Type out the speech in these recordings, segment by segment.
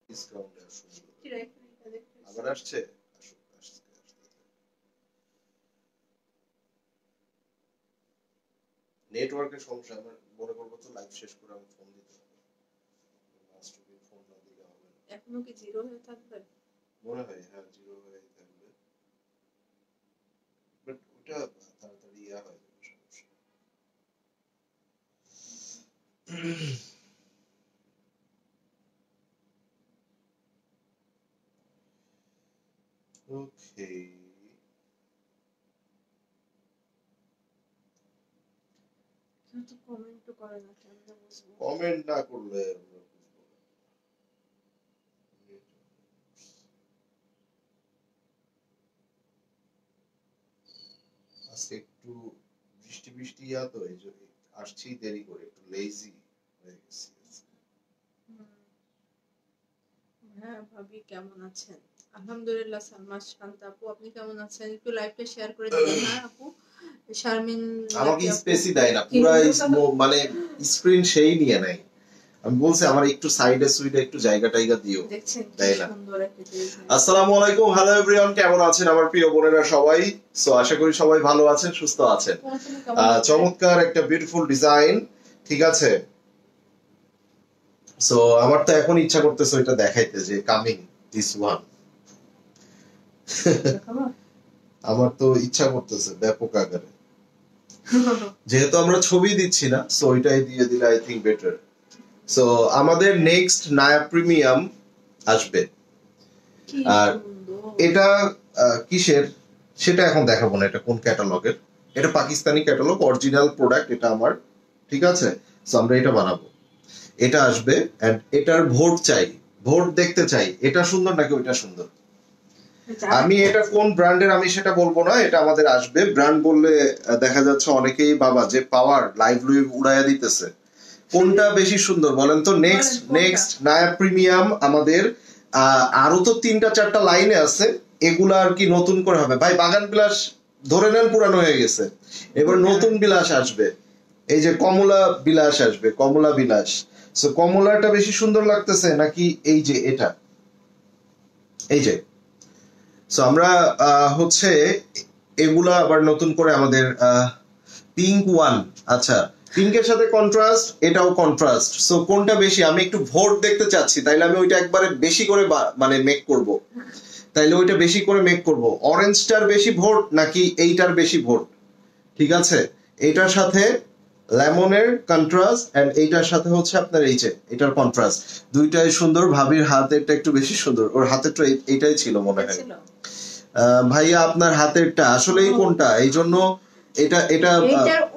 ডিসকাউন্টে আবার আসছে। নেটওয়ার্কের সমস্যা, আমার মনে করবো তো লাইভ শেষ করে আমি ফোন দিতে হবে। ফোন না দিলে হবে না। এখনো কি জিরো হয়ে থাকবে? মনে হয় হ্যাঁ জিরো হয়ে থাকবে, বাট ওটা তাড়াতাড়ি ইয়া হয় সমস্যা। ওকে, কিন্তু কমেন্ট করে না, কেমনে বুঝবো? কমেন্ট না করলে আজকে একটু বৃষ্টি বৃষ্টি ইয়া তো এই যে আসছি দেরি করে, একটু লেজি হয়ে গেছি। হ্যাঁ ভাবি কেমন আছেন? আলহামদুলিল্লাহ। সালমা শান্ত আপু আপনি কেমন আছেন? একটু লাইভটা শেয়ার করে দিন না আপু। শারমিন আমাকে স্পেসই দেয় না, পুরো মানে স্ক্রিন সেই নিয়ে নাই। আমি বলছি আমার একটু সাইডে সুইডে একটু জায়গা টাইগা দিও, দেয় না। আসসালামু আলাইকুম, হ্যালো এভরিওয়ান, কেমন আছেন আমার প্রিয় বোনেরা সবাই? সো আশা করি সবাই ভালো আছেন, সুস্থ আছেন। চমৎকার একটা বিউটিফুল ডিজাইন, ঠিক আছে। সো আমার তো এখন ইচ্ছা করতেছে ওইটা দেখাইতে যে কামিং দিস ওয়ান। আমার তো ইচ্ছা করতেছে ব্যাপক আকারে, যেহেতু আমরা ছবি দিচ্ছি না, সো ওইটাই দিয়ে দিলে আই থিংক বেটার। সো আমাদের নেক্সট নায়া প্রিমিয়াম আসবে, আর এটা কিসের সেটা এখন দেখাবো না, এটা কোন ক্যাটালগের। এটা পাকিস্তানি ক্যাটালগ, অরিজিনাল প্রোডাক্ট এটা আমার, ঠিক আছে। সো আমরা এটা বানাবো, এটা আসবে, এন্ড এটার ভোট চাই, ভোট দেখতে চাই, এটা সুন্দর নাকি ওইটা সুন্দর। আমি এটা কোন ব্র্যান্ডের আমি সেটা বলবো না, এটা আমাদের আসবে। ব্র্যান্ড বললে দেখা যাচ্ছে অনেকেই বাবা যে পাওয়ার লাইভ উড়াইয়া দিতেছে, কোনটা বেশি সুন্দর বলেন তো? নেক্সট নায়া প্রিমিয়াম আমাদের আরো তো 3-4টা লাইনে আছে, এগুলা আর কি নতুন করে হবে ভাই। বাগান বিলাস ধরে নেন পুরানো হয়ে গেছে, এবার নতুন বিলাস আসবে, এই যে কমলা বিলাস আসবে, কমলা বিলাস। সো কমলাটা বেশি সুন্দর লাগতেছে নাকি এই যে এটা, এই যে। সো আমরা হচ্ছে এগুলা আবার নতুন করে আমাদের পিঙ্ক ওয়ান, আচ্ছা পিঙ্কের সাথে কন্ট্রাস্ট, এটাও কন্ট্রাস্ট। সো কোনটা বেশি আমি একটু ভোট দেখতে চাচ্ছি, তাইলে আমি ওইটা একবারে বেশি করে মানে মেক করব, তাইলে ওইটা বেশি করে মেক করব। অরেঞ্জটার বেশি ভোট নাকি এইটার বেশি ভোট, ঠিক আছে। এইটার সাথে লেমনের কন্ট্রাস্ট এন্ড এইটার সাথে হচ্ছে আপনার এই যে এটার কন্ট্রাস্ট, দুইটাই সুন্দর। ভাবির হাতেরটা একটু বেশি সুন্দর, ওর হাতেরটা এইটাই ছিল মনে হয়। ভাইয়া আপনার হাতেরটা আসলেই কোনটা, এই জন্য এটা এটার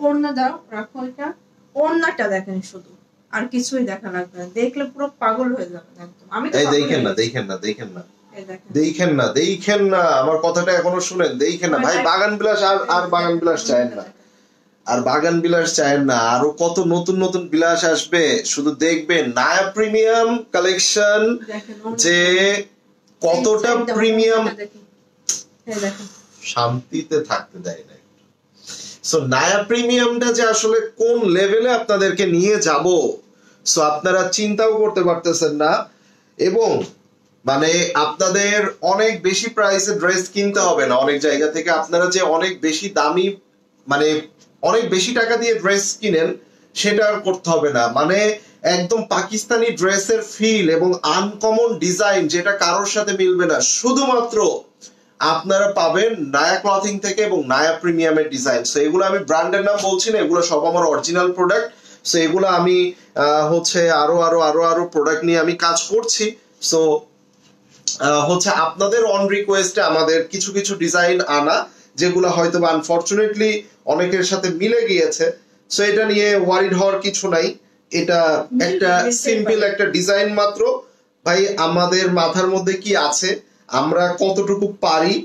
ওড়না দাও, রাখো। এটা ওড়নাটা দেখেন শুধু, আর কিছুই দেখা লাগবে না, দেখলে পুরো পাগল হয়ে যাবেন একদম। আমি তো দেখেন না দেখেন না আমার কথাটা এখনো শুনেন, দেখেন না ভাই। বাগান বিলাস আর বাগান বিলাস চায়েন না, আর বাগান বিলাস চায়েন না, আরো কত নতুন নতুন বিলাস আসবে, শুধু দেখবেন নায়া প্রিমিয়াম কালেকশন যে কতটা প্রিমিয়াম, শান্তিতে থাকতে দেয় না। সো নায়া প্রিমিয়ামটা যে আসলে কোন লেভেলে আপনাদেরকে নিয়ে যাব, সো আপনারা চিন্তাও করতে পারতেছেন না। এবং মানে আপনাদের অনেক বেশি প্রাইসে ড্রেস কিনতে হবে না অনেক জায়গা থেকে, আপনারা যে অনেক বেশি দামি মানে অনেক বেশি টাকা দিয়ে ড্রেস কিনেন সেটা আর করতে হবে না। মানে একদম পাকিস্তানি ড্রেসের ফিল এবং আনকমন ডিজাইন যেটা কারোর সাথে মিলবে না, শুধুমাত্র আপনারা পাবেন নায়া ক্লথিং থেকে এবং নায়া প্রিমিয়ামের ডিজাইন। সো এগুলো আমি ব্র্যান্ডের নাম বলছি না, এগুলো সব আমার অরিজিনাল প্রোডাক্ট। সো এগুলো আমি হচ্ছে আরো প্রোডাক্ট নিয়ে আমি কাজ করছি। সো হচ্ছে আপনাদের অন রিকোয়েস্টে আমাদের কিছু কিছু ডিজাইন আনা, যেগুলো হয়তো আনফরচুনেটলি অনেকের সাথে মিলে গিয়েছে। সো এটা নিয়ে ওয়ারিড হওয়ার কিছু নাই, এটা একটা সিম্পল একটা ডিজাইন মাত্র। ভাই আমাদের মাথার মধ্যে কি আছে, আমরা কতটুকু পারি,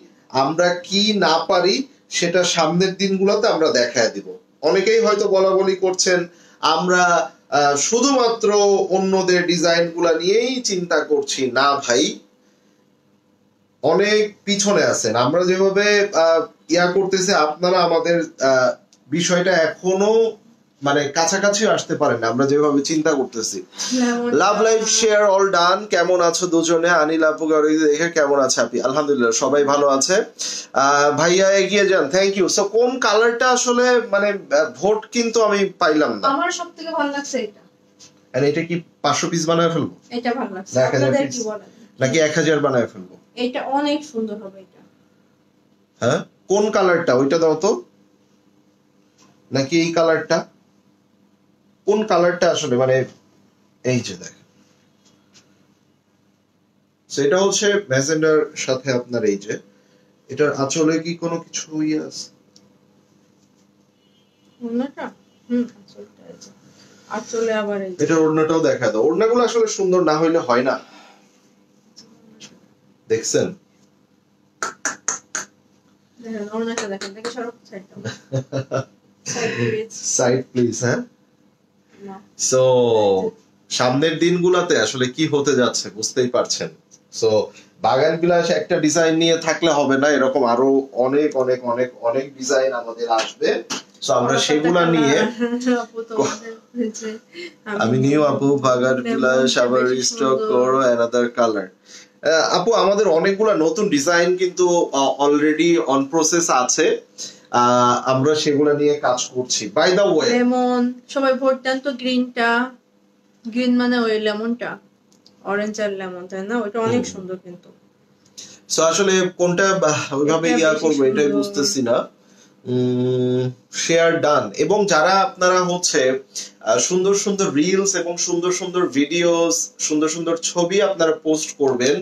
আমরা কি না পারি, সেটা সামনের দিনগুলোতে আমরা দেখায় দিব। অনেকেই হয়তো বলাবলি করছেন আমরা শুধুমাত্র অন্যদের ডিজাইন গুলা নিয়েই চিন্তা করছি, না ভাই, অনেক পিছনে আছেন। আমরা যেভাবে ইয়া করতেছি, আপনারা আমাদের বিষয়টা এখনো মানে কাছাকাছি আসতে পারে না আমরা যেভাবে চিন্তা করতেছি। Love life share all done. কেমন আছো দুজনে? আনিল আপু দেখে কেমন আছে আপনি? আলহামদুলিল্লাহ সবাই ভালো আছে। ভাইয়া এগিয়ে যান। Thank you. সো কোন কালারটা আসলে মানে ভোট কিন্তু আমি পাইলাম না। আমার সবথেকে ভালো লাগছে এটা। আর এটা কি 500 পিস বানায় ফেলবো? এটা ভালো লাগছে। আপনাদের কি বলেন? নাকি 1000 বানায় ফেলবো? এটা অনেক সুন্দর হবে এটা। হ্যাঁ কোন কালারটা ওইটা দাও তো, নাকি এই কালারটা? কোন কালারটা আসলে মানে এই যে দেখ, সেটা হচ্ছে ম্যাজেন্ডার সাথে আপনার এই যে এটার আঁচলে কি কোনো কিছু ইয়ে আছে? ওড়নাটা আঁচলটা আছে। আঁচলে আবার এই এটার ওড়নাটাও দেখা দাও। ওড়নাগুলো আসলে সুন্দর না হইলে হয় না, দেখছেন? দেখেন ওড়নাটা দেখেন, দেখে সরব সাইডটা। Side please. হ্যাঁ সো সামনের দিনগুলোতে আসলে কি হতে যাচ্ছে বুঝতেই পারছেন। সো বাগান বিলাস একটা ডিজাইন নিয়ে থাকলে হবে না, এরকম আরো অনেক অনেক অনেক অনেক ডিজাইন আমাদের আসবে। সো আমরা সেগুলা নিয়ে আমি নিউ আপু বাগান বিলাস আবার রিস্টক করো অ্যানাদার কালার। আপু আমাদের অনেকগুলা নতুন ডিজাইন কিন্তু অলরেডি অন প্রসেস আছে, আমরা সেগুলা নিয়ে কাজ করছি। বাই দ্য ওয়ে লেমন সবাই ভোট দেন তো। গ্রিনটা, গ্রিন মানে ওই লেমনটা, অরেঞ্জ আর লেমন, তাই না? ওটা অনেক সুন্দর কিন্তু। সো আসলে কোনটা ওইভাবে ইয়া করবো এটাই বুঝতেছি না। Share done. এবং যারা আপনারা হচ্ছে সুন্দর সুন্দর রিলস এবং সুন্দর সুন্দর ভিডিওস, সুন্দর সুন্দর ছবি আপনারা পোস্ট করবেন,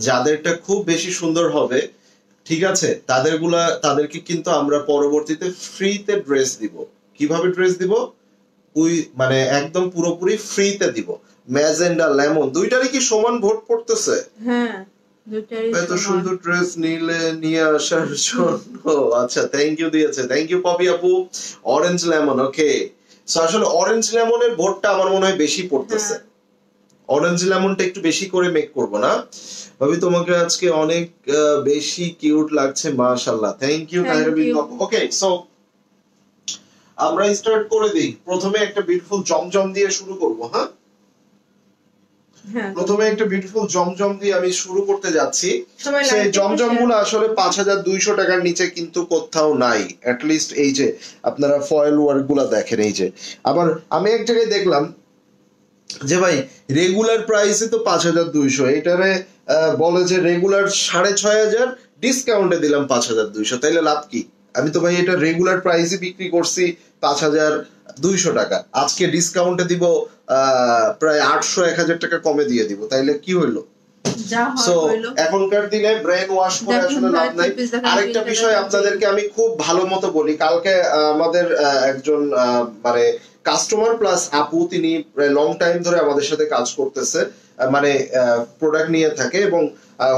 যাদেরটা খুব বেশি সুন্দর হবে, ঠিক আছে, তাদেরকে কিন্তু আমরা পরবর্তীতে ফ্রিতে ড্রেস দিব। কিভাবে ড্রেস দিব? মানে একদম পুরোপুরি ফ্রিতে দিব। ম্যাজেন্ডা লেমন দুইটারই কি সমান ভোট পড়তেছে? হ্যাঁ দুইটারই এত সুন্দর ড্রেস নিয়ে আসার জন্য। আচ্ছা থ্যাংক ইউ দিয়েছে, থ্যাংক ইউ পপি আপু। অরেঞ্জ লেমন, ওকে। সো আসলে অরেঞ্জ লেমনের ভোটটা আমার মনে হয় বেশি পড়তেছে। অরেঞ্জ লেমনটা একটু বেশি করে মেক করব না ভাবি? তোমাকে আজকে অনেক বেশি কিউট লাগছে, মাশাআল্লাহ। থ্যাংক ইউ তাহরিবিন আপু। ওকে সো আমরা স্টার্ট করে দিই। প্রথমে একটা বিউটিফুল জমজম দিয়ে শুরু করব। হ্যাঁ প্রথমে একটা বিউটিফুল জমজম দিয়ে আমি শুরু করতে যাচ্ছি। সেই জমজম গুলো আসলে 5200 টাকার নিচে কিন্তু কোথাও নাই। অ্যাটলিস্ট এই যে আপনারা ফয়েল ওয়ার্ক গুলা দেখেন, এই যে আবার আমি এক জায়গায় দেখলাম যে ভাই রেগুলার প্রাইসে তো 5200, এটারে বলে যে রেগুলার 6500, ডিসকাউন্টে দিলাম 5200, তাইলে লাভ কি? আমি তো ভাই এটা রেগুলার প্রাইসে বিক্রি করছি 5200 টাকা, আজকে ডিসকাউন্টে দিব প্রায় 800-1000 টাকা কমে দিয়ে দিব, তাইলে কি হইলো? সো এখনকার দিনে ব্রেন ওয়াশ করে আসলে লাভ নাই। আরেকটা বিষয় আপনাদেরকে আমি খুব ভালো মতো বলি, কালকে আমাদের একজন মানে কাস্টমার প্লাস আপু, তিনি লং টাইম ধরে আমাদের সাথে কাজ করতেছে, মানে প্রোডাক্ট নিয়ে থাকে এবং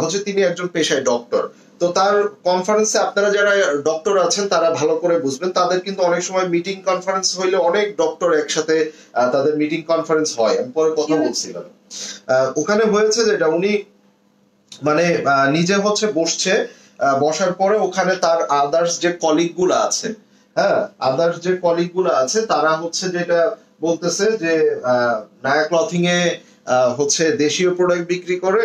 হচ্ছে তিনি একজন পেশায় ডক্টর। তো তার কনফারেন্সে আপনারা যারা ডক্টর আছেন তারা ভালো করে বুঝবেন, তাদের কিন্তু অনেক সময় মিটিং কনফারেন্স হইলে অনেক ডক্টর একসাথে তাদের মিটিং কনফারেন্স হয়। আমি পরে কথা বলছিলাম, ওখানে হয়েছে যেটা উনি মানে নিজে হচ্ছে বসছে, বসার পরে ওখানে তার আদার্স যে কলিগ গুলো আছে, হ্যাঁ আদার্স যে কলিগ গুলো আছে তারা হচ্ছে যেটা বলতেছে যে নায়া ক্লথিং এ হচ্ছে দেশীয় প্রোডাক্ট বিক্রি করে,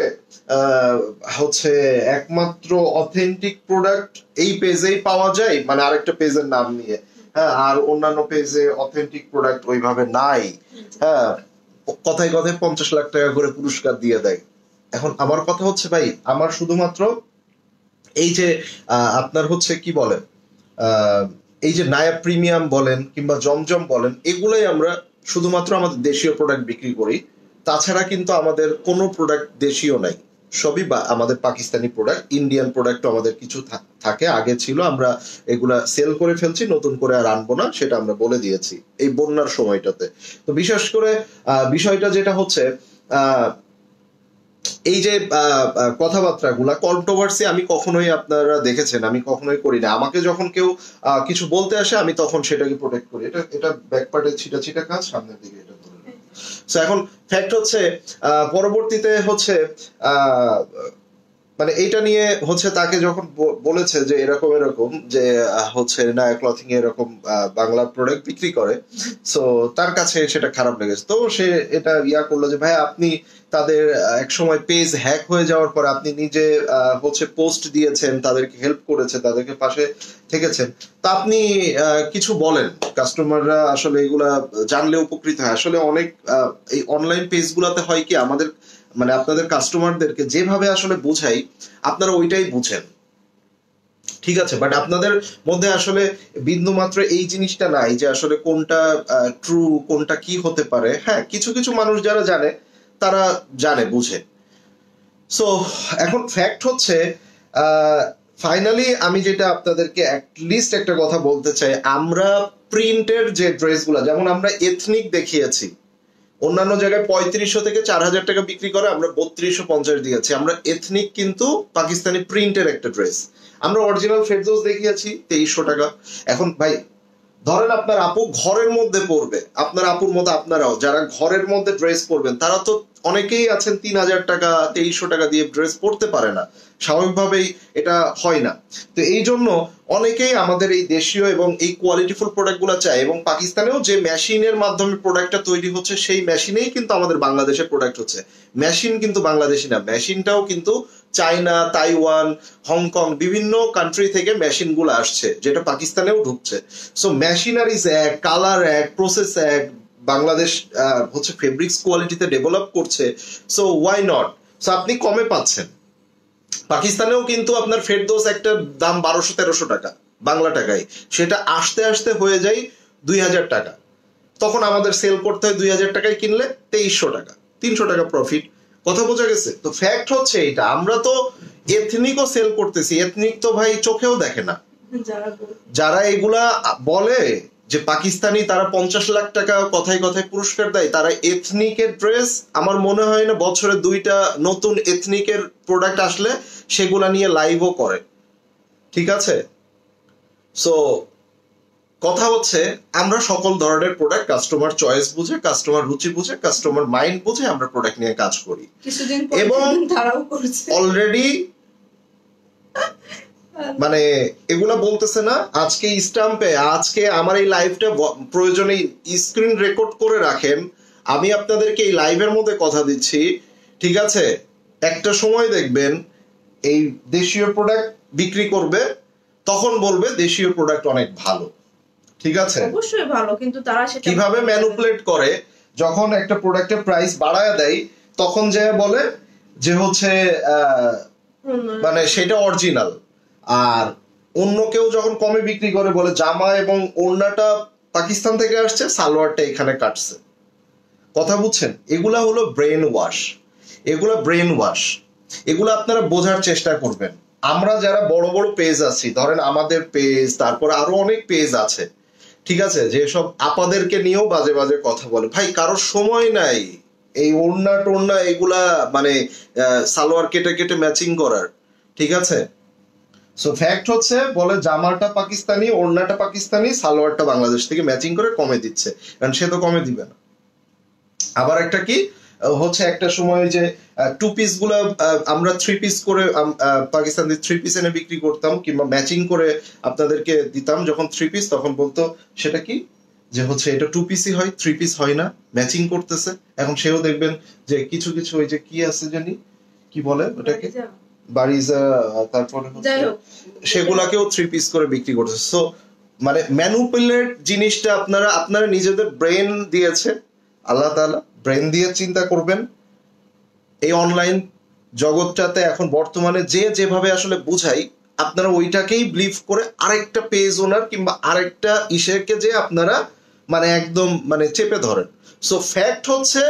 হচ্ছে একমাত্র অথেন্টিক প্রোডাক্ট এই পেজেই পাওয়া যায়, মানে আরেকটা পেজের নাম নিয়ে, হ্যাঁ, আর অন্যান্য পেজে অথেন্টিক প্রোডাক্ট ওইভাবে নাই। হ্যাঁ, কথায় কথায় 50 লাখ টাকা করে পুরস্কার দিয়ে দেয়। এখন আমার কথা হচ্ছে ভাই, আমার শুধুমাত্র এই যে আপনার হচ্ছে কি বলে এই যে নায়া প্রিমিয়াম বলেন কিংবা জমজম বলেন, এগুলাই আমরা শুধুমাত্র আমাদের দেশীয় প্রোডাক্ট বিক্রি করি, তাছাড়া কিন্তু আমাদের কোনো প্রোডাক্ট দেশীয় নাই, সবই আমাদের পাকিস্তানি প্রোডাক্ট। ইন্ডিয়ান প্রোডাক্ট আমাদের কিছু থাকে, আগে ছিল, আমরা এগুলা সেল করে ফেলছি, নতুন করে আর আনবো না, সেটা আমরা বলে দিয়েছি এই বন্যার সময়টাতে। তো বিশেষ করে বিষয়টা যেটা হচ্ছে এই যে কথাবার্তা গুলা কন্ট্রোভার্সি আমি কখনোই, আপনারা দেখেছেন আমি কখনোই করি না। আমাকে যখন কেউ কিছু বলতে আসে আমি তখন সেটাকে প্রোটেক্ট করি। এটা ব্যাক পার্টে ছিটা ছিটা কাজ, সামনের দিকে এটা ধরে। সো এখন ফ্যাক্ট হচ্ছে পরবর্তীতে হচ্ছে মানে এটা নিয়ে হচ্ছে তাকে যখন বলেছে যে এরকম এরকম যে হচ্ছে নায়া ক্লথিং এরকম বাংলা প্রোডাক্ট বিক্রি করে, সো তার কাছে সেটা খারাপ লেগেছে। তো সে এটা করলো যে ভাই আপনি তাদের এক সময় পেজ হ্যাক হয়ে যাওয়ার পর আপনি নিজে হচ্ছে পোস্ট দিয়েছেন, তাদেরকে হেল্প করেছে, তাদেরকে পাশে থেকেছেন, তা আপনি কিছু বলেন। কাস্টমাররা আসলে এগুলা জানলে উপকৃত হয়। আসলে অনেক এই অনলাইন পেজ গুলাতে হয় কি, আমাদের মানে আপনাদের কাস্টমারদেরকে যেভাবে আসলে বোঝাই আপনারা ওইটাই বুঝেন, ঠিক আছে, বাট আপনাদের মধ্যে আসলে বিন্দু মাত্র এই জিনিসটা নাই যে আসলে কোনটা ট্রু, কোনটা কি হতে পারে। হ্যাঁ, কিছু কিছু মানুষ যারা জানে তারা জানে, বুঝে। সো এখন ফ্যাক্ট হচ্ছে ফাইনালি আমি যেটা আপনাদেরকে অ্যাটলিস্ট একটা কথা বলতে চাই, আমরা প্রিন্টের যে ড্রেসগুলো, যেমন আমরা এথনিক দেখিয়েছি, অন্যান্য জায়গায় 3500 থেকে 4000 টাকা বিক্রি করে, আমরা 3250 দিয়েছি। আমরা এথনিক কিন্তু পাকিস্তানি প্রিন্টের একটা ড্রেস, আমরা অরিজিনাল ফেরদৌস দেখিয়েছি 2300 টাকা। এখন ভাই ধরেন আপনার আপু ঘরের মধ্যে পরবে, আপনার আপুর মতো আপনারাও যারা ঘরের মধ্যে ড্রেস পরবেন, তারা তো অনেকেই আছেন 3000 টাকা 2300 টাকা দিয়ে ড্রেস পরতে পারে না, স্বাভাবিকভাবেই এটা হয় না। তো এই জন্য অনেকেই আমাদের এই দেশীয় এবং এই কোয়ালিটিফুল প্রোডাক্ট গুলো চায়, এবং পাকিস্তানেও যে মেশিনের মাধ্যমে প্রোডাক্টটা তৈরি হচ্ছে সেই মেশিনেই কিন্তু আমাদের বাংলাদেশের প্রোডাক্ট হচ্ছে। মেশিন কিন্তু বাংলাদেশি না, মেশিনটাও কিন্তু চায়না, তাইওয়ান, হংকং বিভিন্ন কান্ট্রি থেকে মেশিন গুলো আসছে, যেটা পাকিস্তানেও ঢুকছে। সো মেশিনারিজ এক, কালার এক, প্রসেস এক, বাংলাদেশ হচ্ছে ফেব্রিক্স কোয়ালিটিতে ডেভেলপ করছে, সো ওয়াই নট। সো আপনি কমে পাচ্ছেন। পাকিস্তানেও কিন্তু আপনার ফেরদৌস একটা দাম 1200-1300 টাকা বাংলা টাকায়, সেটা আসতে আসতে হয়ে যায় 2000 টাকা। তখন আমাদের সেল করতে হয় 2000 টাকায় কিনলে 2300 টাকা, 300 টাকা প্রফিট। কথা বোঝা গেছে? তো ফ্যাক্ট হচ্ছে এটা, আমরা তো এথনিকও সেল করতেছি, এথনিক তো ভাই চোখেও দেখে না। যারা এগুলা বলে যে পাকিস্তানি, তারা 50 লাখ টাকা কথায় কথায় পুরস্কার দেয়, তারা এথনিকের ড্রেস, আমার মনে হয় না বছরে 2টা নতুন এথনিকের প্রোডাক্ট আসলে সেগুলা নিয়ে লাইভও করে, ঠিক আছে? সো কথা হচ্ছে আমরা সকল ধরনের প্রোডাক্ট কাস্টমার চয়েস বুঝে, কাস্টমার রুচি বুঝে, কাস্টমার মাইন্ড বুঝে আমরা প্রোডাক্ট নিয়ে কাজ করি, এবং অলরেডি মানে এগুলা বলতেছে না আজকে স্টাম্পে, আজকে আমার এই লাইভটা প্রয়োজনে স্ক্রিন রেকর্ড করে রাখেন, আমি আপনাদেরকে এই লাইভের মধ্যে কথা দিচ্ছি, ঠিক আছে? একটা সময় দেখবেন এই দেশীয় প্রোডাক্ট বিক্রি করবে, তখন বলবে দেশীয় প্রোডাক্ট অনেক ভালো, ঠিক আছে? অবশ্যই ভালো, কিন্তু তারা সেটা কিভাবে ম্যানিপুলেট করে, যখন একটা প্রোডাক্টের প্রাইস বাড়ায় দেয় তখন যে বলে যে হচ্ছে মানে সেটা অরিজিনাল, আর অন্য কেউ যখন কমে বিক্রি করে বলে জামা এবং ওড়নাটা পাকিস্তান থেকে আসছে, সালোয়ারটা এখানে কাটছে। কথা বুঝছেন? এগুলা হলো ব্রেন ওয়াশ, এগুলা ব্রেন ওয়াশ, এগুলো আপনারা বোঝার চেষ্টা করবেন। আমরা যারা বড় বড় পেজ আছি, ধরেন আমাদের পেজ, তারপর আরো অনেক পেজ আছে, ঠিক আছে, যেসব আপাদেরকে নিয়েও বাজে বাজে কথা বলে, ভাই কারোর সময় নাই এই ওড়না টোড়না এগুলা মানে সালোয়ার কেটে কেটে ম্যাচিং করার, ঠিক আছে? সো ফ্যাক্ট হচ্ছে বলে জামাটা পাকিস্তানি, ওড়নাটা পাকিস্তানি, সালোয়ারটা বাংলাদেশ থেকে ম্যাচিং করে কমে দিচ্ছে, কারণ সে তো কমে দিবে না। আবার একটা কি হচ্ছে, একটা সময় যে 2 পিস গুলা আমরা 3 পিস করে পাকিস্তান থেকে 3 পিস এনে বিক্রি করতাম, কিংবা ম্যাচিং করে আপনাদেরকে দিতাম যখন 3 পিস, তখন বলতো সেটা কি যে হচ্ছে এটা 2 পিসই হয়, 3 পিস হয় না, ম্যাচিং করতেছে। এখন সেও দেখবেন যে কিছু কিছু ওই যে কি আছে জানি কি বলে ওটাকে, বাড়িজা, তারপরে সেগুলাকেও 3 পিস করে বিক্রি করতেছে। সো মানে ম্যানিপুলেট জিনিসটা আপনারা নিজেদের ব্রেন দিয়েছে আল্লাহ তাআলা, ব্রেন দিয়ে চিন্তা করবেন। এই অনলাইন জগৎটাতে এখন বর্তমানে যে যেভাবে আসলে বুঝাই, আপনারা ওইটাকেই বিলিভ করে আরেকটা পেজ ওনার কিংবা আরেকটা ইসেকে যে আপনারা মানে একদম মানে চেপে ধরেন। সো ফ্যাক্ট হচ্ছে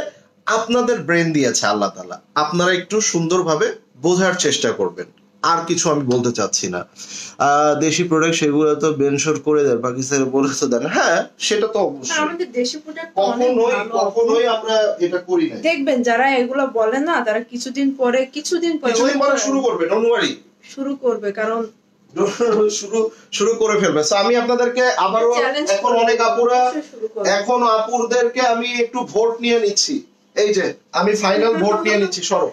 আপনাদের ব্রেন দিয়েছে আল্লাহ তাআলা, আপনারা একটু সুন্দরভাবে বোঝার চেষ্টা করবেন। আর কিছু আমি বলতে চাচ্ছি না। দেশি প্রোডাক্ট সেগুলো তো বেনশোর করে দেয়, পাকিস্তানে বলে তো দেন, হ্যাঁ সেটা তো অবশ্যই, আমাদের দেশি প্রোডাক্ট কখনোই আমরা এটা করি না। দেখবেন যারা এগুলো বলে না, তারা কিছুদিন পরে শুরু করবে, ডোন্ট ওয়ারি, শুরু করবে, কারণ শুরু করে ফেলবে। সো আমি আপনাদেরকে আবারও, এখন অনেক আপুরা, এখন আপুরদেরকে আমি একটু ভোট নিয়ে নিচ্ছি, এই যে আমি ফাইনাল ভোট নিয়ে নিচ্ছি, সরো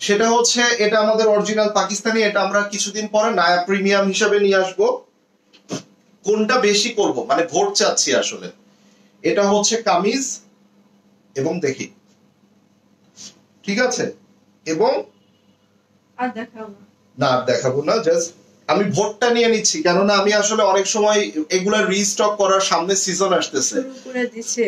সেটা হচ্ছে এটা আমাদের অরিজিনাল পাকিস্তানি, এটা আমরা কিছুদিন পরে নায়া প্রিমিয়াম হিসাবে নিয়ে আসবো। কোনটা বেশি করব মানে ভোট চাচ্ছি আসলে। এটা হচ্ছে কামিজ এবং দেখি, ঠিক আছে, এবং আর দেখাও না, না দেখাবো না, জাস্ট আমি ভোটটা নিয়ে নিচ্ছি, কেননা আমি আসলে অনেক সময় এগুলা রিস্টক করার সামনে সিজন আসতেছে। শুরু করে দিছে।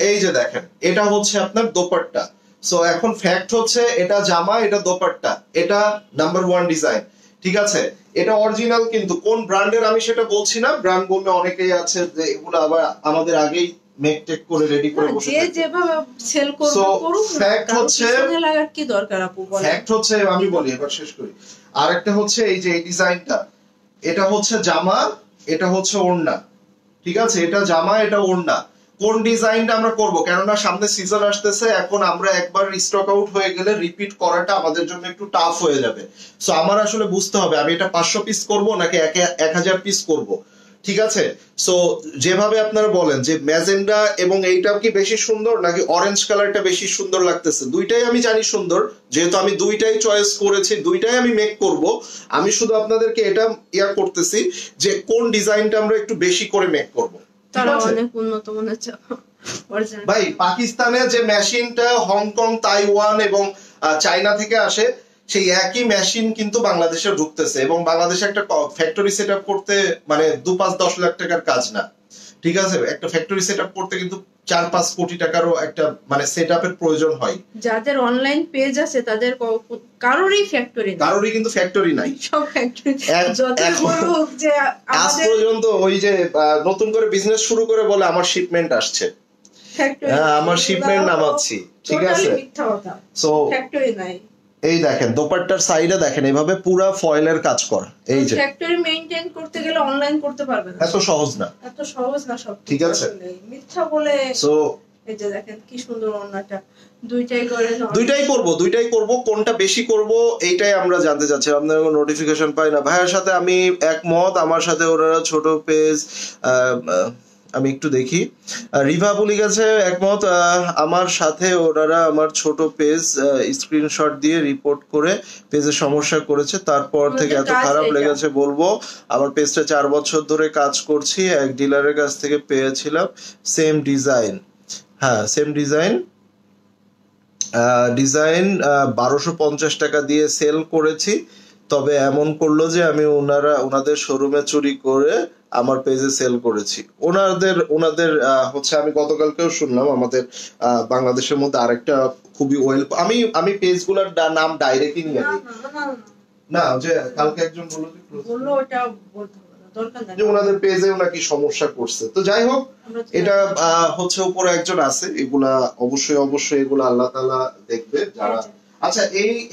এই যে দেখেন, এটা হচ্ছে আপনার দোপাট্টা। সো এখন ফ্যাক্ট হচ্ছে এটা জামা, এটা দোপাট্টা, এটা নাম্বার 1 ডিজাইন, ঠিক আছে। এটা অরিজিনাল, কিন্তু কোন ব্র্যান্ডের আমি সেটা বলছি না, ব্র্যান্ড বললে অনেকেই আছে যে এগুলো আবার আমাদের আগেই মেক টেক করে রেডি করে বসে থাকে। যেভাবে সেল করবে করুক না, ফ্যাক্ট হচ্ছে পিছনে লাগার কি দরকার আপু বলেন। ফ্যাক্ট হচ্ছে, আমি বলি এবার শেষ করি। আরেকটা হচ্ছে এই যে এই ডিজাইনটা, এটা হচ্ছে জামা, এটা হচ্ছে ওড়না, ঠিক আছে। এটা জামা, এটা ওড়না। কোন ডিজাইনটা আমরা করব, কেননা সামনে সিজন আসতেছে, এখন আমরা একবার স্টক আউট হয়ে গেলে রিপিট করাটা আমাদের জন্য একটু টাফ হয়ে যাবে। সো আমার আসলে বুঝতে হবে আমি এটা 500 পিস করব নাকি 1000 পিস করব, ঠিক আছে। সো যেভাবে আপনারা বলেন যে ম্যাজেন্ডা এবং এইটা কি বেশি সুন্দর নাকি অরেঞ্জ কালারটা বেশি সুন্দর লাগতেছে, দুইটাই আমি জানি সুন্দর, যেহেতু আমি দুইটাই চয়েস করেছি, দুইটাই আমি মেক করব। আমি শুধু আপনাদেরকে এটা করতেছি যে কোন ডিজাইনটা আমরা একটু বেশি করে মেক করব। তারা অনেক উন্নত মনে হচ্ছে ভাই। পাকিস্তানে যে মেশিনটা হংকং, তাইওয়ান এবং চায়না থেকে আসে, সেই একই মেশিন কিন্তু বাংলাদেশে ঢুকতেছে, এবং বাংলাদেশে একটা ফ্যাক্টরি সেট আপ করতে মানে 2-5-10 লাখ টাকার কাজ না, ঠিক আছে। একটা ফ্যাক্টরি সেট আপ করতে কিন্তু 4-5 কোটি টাকারও একটা মানে সেট আপের প্রয়োজন হয়। যাদের অনলাইন পেজ আছে তাদের কারোরই ফ্যাক্টরি নাই, কারোরই কিন্তু ফ্যাক্টরি নাই, সব ফ্যাক্টরি। যে আজ পর্যন্ত ওই যে নতুন করে বিজনেস শুরু করে বলে আমার শিপমেন্ট আসছে, আমার শিপমেন্ট নামাচ্ছি, ঠিক আছে। সো ফ্যাক্টরি নাই। এই দেখেন দোপাট্টার সাইডে দেখেন এইভাবে পুরো ফয়েলের কাজ করা, এই যে ফ্যাক্টরি মেইনটেইন করতে গেলে অনলাইন করতে পারবে না, এত সহজ না, এত সহজ না সব, ঠিক আছে। মিথ্যা বলে। সো এই যে দেখেন কি সুন্দর ওন্নাটা, দুইটাই করেন, দুইটাই করব, কোনটা বেশি করব এইটাই আমরা জানতে চাচ্ছি। আপনার কোনো নোটিফিকেশন পাই না। ভাইয়ের সাথে আমি একমত, আমার সাথে ওনারা ছোট পেজ, আমি একটু দেখি, রিভা বলি গেছে একমত, আমার সাথে ওনারা আমার ছোট পেজ স্ক্রিনশট দিয়ে রিপোর্ট করে পেজে সমস্যা করেছে, তারপর থেকে এত খারাপ লেগেছে বলবো। আমার পেজটা 4 বছর ধরে কাজ করছি, এক ডিলারের কাছ থেকে পেয়েছিলাম সেম ডিজাইন, হ্যাঁ সেম ডিজাইন 1250 টাকা দিয়ে সেল করেছি, তবে এমন করলো যে আমি ওনাদের শোরুমে চুরি করে আমার পেজে সেল করেছি। ওনাদের হচ্ছে আমি গতকালকেও শুনলাম আমাদের বাংলাদেশের মধ্যে আরেকটা খুবই আমি পেজগুলোর নাম ডাইরেক্টলি নিয়ে নিই না, যে কালকে একজন বললো ওটা বলতে যে ওনাদের পেজে ওনাকি সমস্যা করছে। তো যাই হোক, এটা হচ্ছে উপরে একজন আছে, এগুলা অবশ্যই এগুলা আল্লাহ তাআলা দেখবে যারা। আচ্ছা,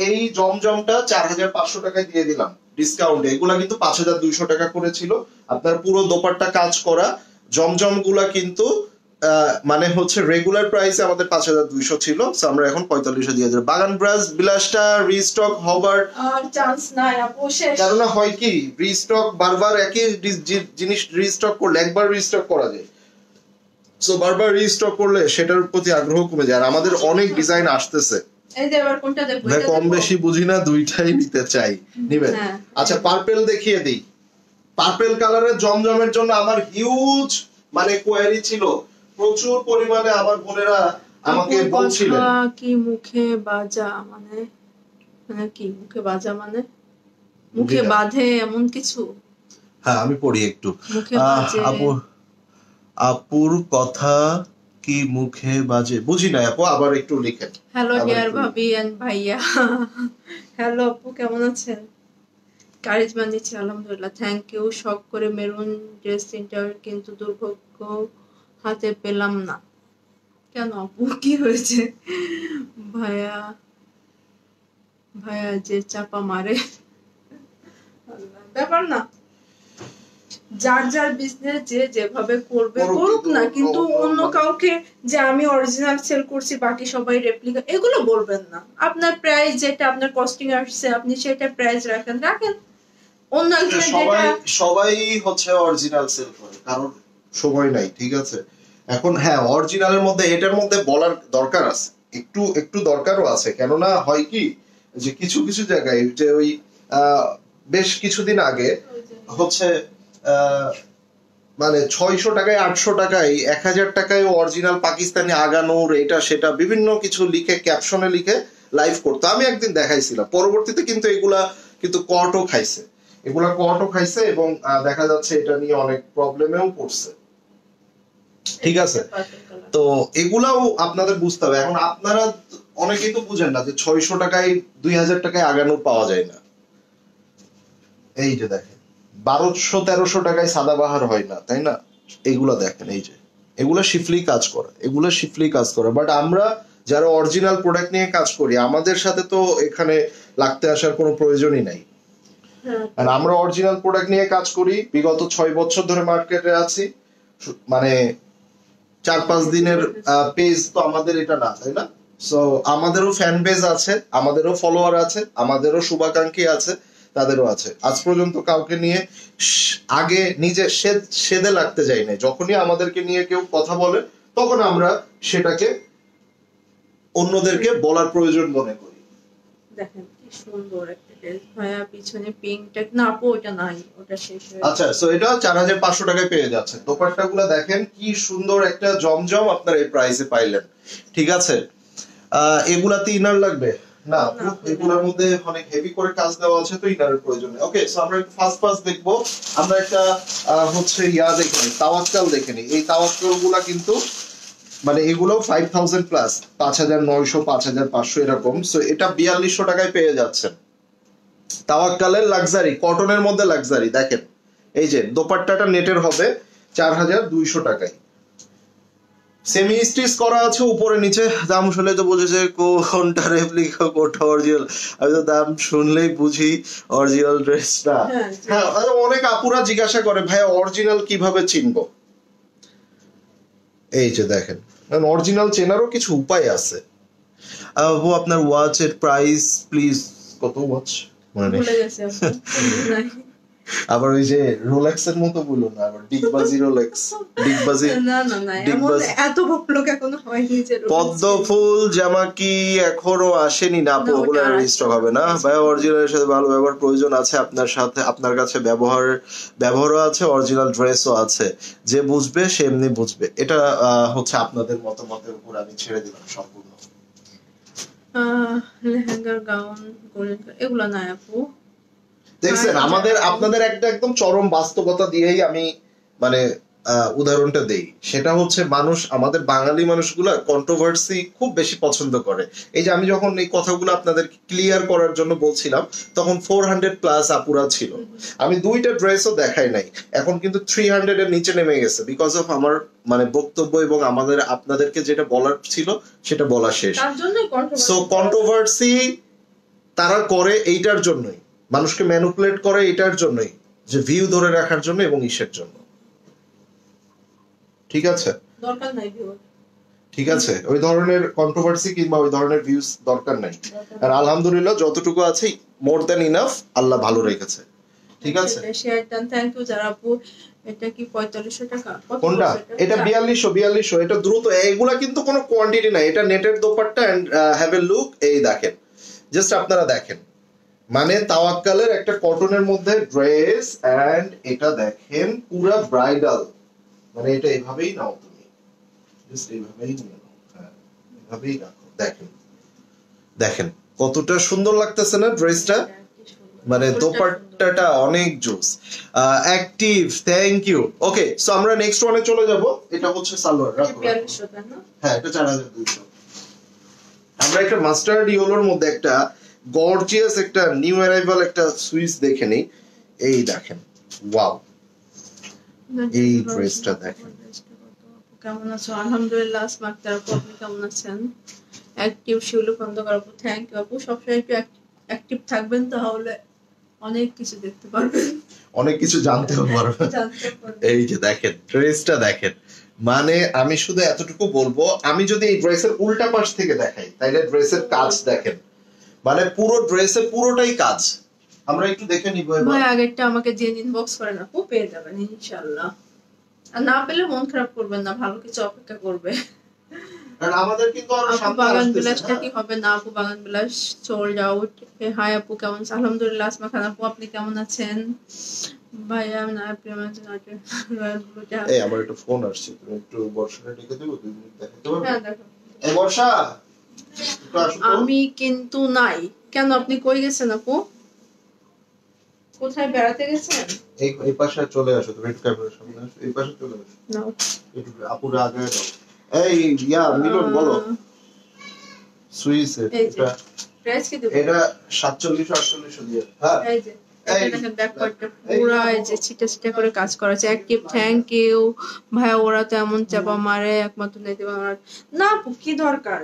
এই জমজমটা 4500 টাকায় দিয়ে দিলাম ডিসকাউন্টে, এগুলা কিন্তু 5200 টাকা করেছিল। আপনার পুরো দোপাট্টা কাজ করা জমজম গুলা কিন্তু মানে হচ্ছে রেগুলার প্রাইসে আমাদের 5200 ছিল, আমরা এখন 4500 দিয়ে দিলাম। বাগান ব্রাশ বিলাসটা রিস্টক হবার চান্স নাই আপু, শেষ। কারণ হয় কি, রিস্টক বারবার একই জিনিস রিস্টক করলে একবার রিস্টক করা যায়, সো বারবার রিস্টক করলে সেটার প্রতি আগ্রহ কমে যায়। আর আমাদের অনেক ডিজাইন আসতেছে, এই যে এবার কোনটা দেখব, এটা কম বেশি বুঝি না, দুইটাই নিতে চাই, নিবেন। আচ্ছা, পার্পল দেখিয়ে দেই। পার্পল কালারের জমজমের জন্য আমার হিউজ মানে কোয়ারি ছিল, প্রচুর পরিমাণে আমার বোনেরা আমাকে বলছিলেন কি মুখে বাজা মানে কি মুখে বাজা মানে মুখে বাঁধে এমন কিছু। হ্যাঁ আমি পড়ি একটু। আপুর কথা কি মুখে বাজে, বুঝি না আপু, আবার একটু লিখেন। হ্যালো ডিয়ার ভাবি এন্ড ভাইয়া, হ্যালো আপু কেমন আছেন? কারিজমা নিচ্ছি আলহামদুলিল্লাহ, থ্যাংক ইউ। শখ করে মেরুন ড্রেস ইন্টারভিউ, কিন্তু দুর্ভাগ্য হাতে পেলাম না। কেন আপু, কি হয়েছে? ভাইয়া যে চাপা মারে, ব্যাপার না, যার যার বিজনেস যে যেভাবে করবে করুক না, কিন্তু অন্য কাউকে যে আমি অরিজিনাল সেল করছি বাকি সবাই রেপ্লিকা, এগুলো বলবেন না। আপনার প্রাইস যেটা আপনার কস্টিং আসছে আপনি সেটা প্রাইস রাখেন। অন্য সবাই হচ্ছে অরিজিনাল সেল করে, কারণ সময় নাই, ঠিক আছে। এখন হ্যাঁ, অরিজিনালের মধ্যে এটার মধ্যে বলার দরকার আছে, একটু দরকারও আছে, কেননা হয় কি যে কিছু কিছু জায়গায় যে ওই বেশ কিছুদিন আগে হচ্ছে মানে 600 টাকায় 800 টাকায় 1000 টাকায় অরিজিনাল পাকিস্তানি আগানোর এটা সেটা বিভিন্ন কিছু লিখে ক্যাপশনে লিখে লাইভ করতো। আমি একদিন দেখাইছিলাম, পরবর্তীতে কিন্তু এগুলা কিন্তু কটও খাইছে, এগুলা কটও খাইছে এবং দেখা যাচ্ছে এটা নিয়ে অনেক প্রবলেমেও পড়ছে। ঠিক আছে, তো এগুলাও আপনাদের বুঝতে হবে। এখন আপনারা অনেকেই তো বুঝেন না যে 600 টাকায় 2000 টাকায় আগানোর পাওয়া যায় না। এই যে দেখেন 1200-1300 টাকায় সাদাবাহার হয় না, তাই না? এগুলা দেখেন, এই যে এগুলা শিফলি কাজ করে, এগুলা শিফলি কাজ করে। বাট আমরা যারা অরিজিনাল প্রোডাক্ট নিয়ে কাজ করি আমাদের সাথে তো এখানে লাগতে আসার কোনো প্রয়োজনই নাই। আর আমরা অরিজিনাল প্রোডাক্ট নিয়ে কাজ করি, বিগত 6 বছর ধরে মার্কেটে আছি। মানে 4-5 দিনের পেজ তো আমাদের এটা না, তাই না? সো আমাদেরও ফ্যান বেজ আছে, আমাদেরও ফলোয়ার আছে, আমাদেরও শুভাকাঙ্ক্ষী আছে, তাদেরও আছে। আজ পর্যন্ত কাউকে নিয়ে আগে নিজে সেদে লাগতে যাই না। যখনই আমাদেরকে নিয়ে কেউ কথা বলে তখন আমরা সেটাকে অন্যদেরকে বলার প্রয়োজন মনে করি। দেখেন কি সুন্দর একটা ড্রেস ভাইয়া, পিছনে পিঙ্কটা না আপু ওটা নাই, ওটা শেষ হয়ে আচ্ছা, সো এটা 4500 টাকায় পেয়ে যাচ্ছে। দোপাট্টাগুলো দেখেন কি সুন্দর, একটা জমজম আপনার এই প্রাইসে পাইলেন। ঠিক আছে, এগুলাতে ইনার লাগবে না, এগুলোর মধ্যে অনেক হেভি করে কাজ দেওয়া আছে, তো ইনারের প্রয়োজন নেই। ওকে, সো আমরা ফার্স্ট দেখবো, আমরা একটা হচ্ছে দেখে নিই, তাওয়াক্কাল দেখে নিই। এই তাওয়াক্কাল গুলা কিন্তু মানে এগুলো 5000 প্লাস, 5900, 5500 এরকম। সো এটা 4200 টাকায় পেয়ে যাচ্ছেন। তাওয়াক্কালের লাক্সারি, কটনের মধ্যে লাক্সারি। দেখেন এই যে দোপাট্টাটা নেটের হবে 4200 টাকায়, সেমি স্টিচ করা আছে উপরে নিচে। দাম শুনলে তো বুঝেছে কোনটা রেপ্লিকা কোনটা অরিজিনাল। আমি তো দাম শুনলেই বুঝি অরিজিনাল ড্রেসটা। হ্যাঁ, অনেক আপুরা জিজ্ঞাসা করে ভাই অরিজিনাল কিভাবে চিনবো। এই যে দেখেন, অরিজিনাল চেনারও কিছু উপায় আছে। আপু আপনার ওয়াচের প্রাইস প্লিজ, কত ওয়াচ মনে নেই, ভুলে গেছি আপু। আবার ওই যে রোলেক্স এর মতো বললো না, আবার ডিগবাজি রোলেক্স, ডিগবাজি না না না, এমন এত বড় এখনো হয়নি যে পদ্ম ফুল জামা কি এখনো আসেনি না আপু? ওগুলো রিস্টক হবে না ভাই। অরিজিনালের সাথে ভালো ব্যবহার প্রয়োজন আছে, আপনার সাথে আপনার কাছে ব্যবহারও আছে, অরিজিনাল ড্রেসও আছে। যে বুঝবে সে এমনি বুঝবে। এটা হচ্ছে আপনাদের মতামতের উপর আমি ছেড়ে দিলাম সম্পূর্ণ। লেহেঙ্গার গাউন এগুলো না আপু। দেখছেন আমাদের আপনাদের একটা একদম চরম বাস্তবতা দিয়েই আমি মানে উদাহরণটা দেই। সেটা হচ্ছে মানুষ, আমাদের বাঙালি মানুষগুলা কন্ট্রোভার্সি খুব বেশি পছন্দ করে। এই যে আমি যখন এই কথাগুলো আপনাদের ক্লিয়ার করার জন্য বলছিলাম তখন 400 প্লাস আপুরা ছিল। আমি 2টা ড্রেসও দেখাই নাই, এখন কিন্তু 300 এর নিচে নেমে গেছে বিকজ অফ আমার মানে বক্তব্য এবং আমাদের আপনাদেরকে যেটা বলার ছিল সেটা বলা শেষ। সো কন্ট্রোভার্সি তারা করে এইটার জন্যই, মানুষকে ম্যানিপুলেট করে এটার জন্যই, যে ভিউ ধরে রাখার জন্য এবং ইসের জন্য। ঠিক আছে, দরকার নাই ভিউ, ঠিক আছে, ওই ধরনের কন্ট্রোভার্সি কিংবা ওই ধরনের ভিউজ দরকার নাই। আর আলহামদুলিল্লাহ যতটুকু আছে মোর দ্যান ইনাফ, আল্লাহ ভালো রেখেছে। ঠিক আছে, শেয়ার দেন, থ্যাংক ইউ যারা আপু। এটা কি 4500 টাকা? কোনটা? এটা 4200। এটা দ্রুত, এগুলা কিন্তু কোনো কোয়ান্টিটি নাই, এটা নেটের dupatta and have a look. এই দেখেন, জাস্ট আপনারা দেখেন, মানে তাওয়াক্কালের একটা কটনের মধ্যে ড্রেস এন্ড এটা দেখেন পুরা ব্রাইডাল। মানে এটা এভাবেই নাও তুমি, জাস্ট এইভাবেই নিয়ে নাও, হ্যাঁ এভাবেই রাখো। দেখেন দেখেন কতটা সুন্দর লাগতেছে না ড্রেসটা? মানে দোপাট্টাটা অনেক জোস, active. Thank you. Okay, so আমরা নেক্সট ওয়ানে চলে যাব। এটা হচ্ছে সালোয়ার, রাখো। হ্যাঁ, এটা 4200। আমরা একটা মাস্টার্ড ইয়েলোর মধ্যে একটা গর্জিয়াস একটা নিউ অ্যারাইভাল একটা সুইস দেখে নেই। এই দেখেন, ওয়াও, এই ড্রেসটা দেখেন। কেমন আছো? আলহামদুলিল্লাহ। আসমাক আপু, আপনি কেমন আছেন? অ্যাক্টিভ শিউলি খন্দকার আপু, থ্যাংক ইউ আপু। সবসময় একটু অ্যাক্টিভ থাকবেন, তাহলে অনেক কিছু দেখতে পারবেন, অনেক কিছু জানতেও পারবেন। এই যে দেখেন ড্রেসটা দেখেন, মানে আমি শুধু এতটুকু বলবো, আমি যদি এই ড্রেসের উল্টা পাশ থেকে দেখাই তাইলে ড্রেসের কাজ দেখেন, মানে পুরো ড্রেসে পুরোটাই কাজ। আমরা একটু দেখে নিব। ভাই আগেরটা আমাকে যে ইনবক্স করেন আপু, পেয়ে যাবেন ইনশাআল্লাহ। আর না পেলে মন খারাপ করবেন না, ভালো কিছু অপেক্ষা করবে। কারণ আমাদের কিন্তু আরো আপু সামনে বাগান আসতেছে। বিলাসটা কি হবে না আপু? বাগান বিলাস সোল্ড আউট। হাই আপু, কেমন আছেন? আলহামদুলিল্লাহ। আসমা খান আপু, আপনি কেমন আছেন? ভাইয়া না প্রেম আছে নাকি? এই আমার একটা ফোন আসছে, তুমি একটু বর্ষাটা ডেকে দেবো, 2 মিনিট দেখাতে পারবে? হ্যাঁ দেখো। এই বর্ষা, একটু আসো তো। আমি কিন্তু নাই। কেন, আপনি কই গেছেন আপু? কোথায় বেড়াতে গেছেন? এই পাশে চলে আসো, তুমি একটু ক্যামেরার সামনে আসো, এই পাশে চলে আসো। নাও। একটু আপুরা আগে দাও। এই মিলন বলো। সুইস এই যে এটা প্রাইস কি দেব? এটা 47 48 দিয়ে। হ্যাঁ এই যে এটা দেখেন, ব্যাক পার্টটা পুরো এই যে ছিটা ছিটা করে কাজ করা আছে। অ্যাক্টিভ, থ্যাংক ইউ ভাই। ওরা তো এমন চাপা মারে, একমাত্র নিতে পারে না আপু। কি দরকার,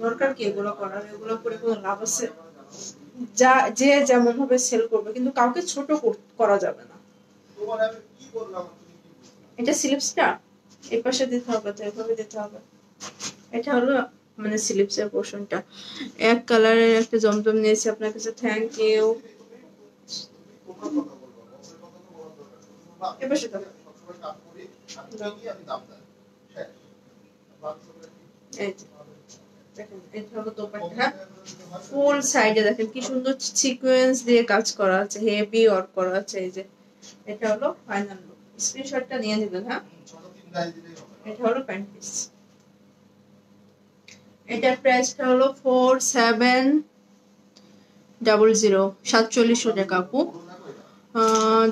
দরকার কি এগুলো করার? এগুলো করে কোনো লাভ আছে? যা যে যেমন ভাবে সেল করবে, কিন্তু কাউকে ছোট করা যাবে না। তোমার আমি কি বললাম? এটা স্লিপসটা এই পাশে দিতে হবে, তো এভাবে দিতে হবে। এটা হলো মানে স্লিপসের পোরশনটা। এক কালারের একটা জমজম নিয়েছি আপনার কাছে, থ্যাংক ইউ। এই পাশে দাও। এই যে দেখেন, এটা হলো দোপাট্টা। হ্যাঁ, ফুল সাইডে দেখেন কি সুন্দর সিকোয়েন্স দিয়ে কাজ করা আছে, হেভি ওয়ার্ক করা আছে। এই যে এটা হলো ফাইনাল লুক। স্ক্রিনশটটা নিয়ে নেবেন। হ্যাঁ, এটা হলো প্যান্ট পিস। এটার প্রাইসটা হলো 4700, 4700 টাকা আপু।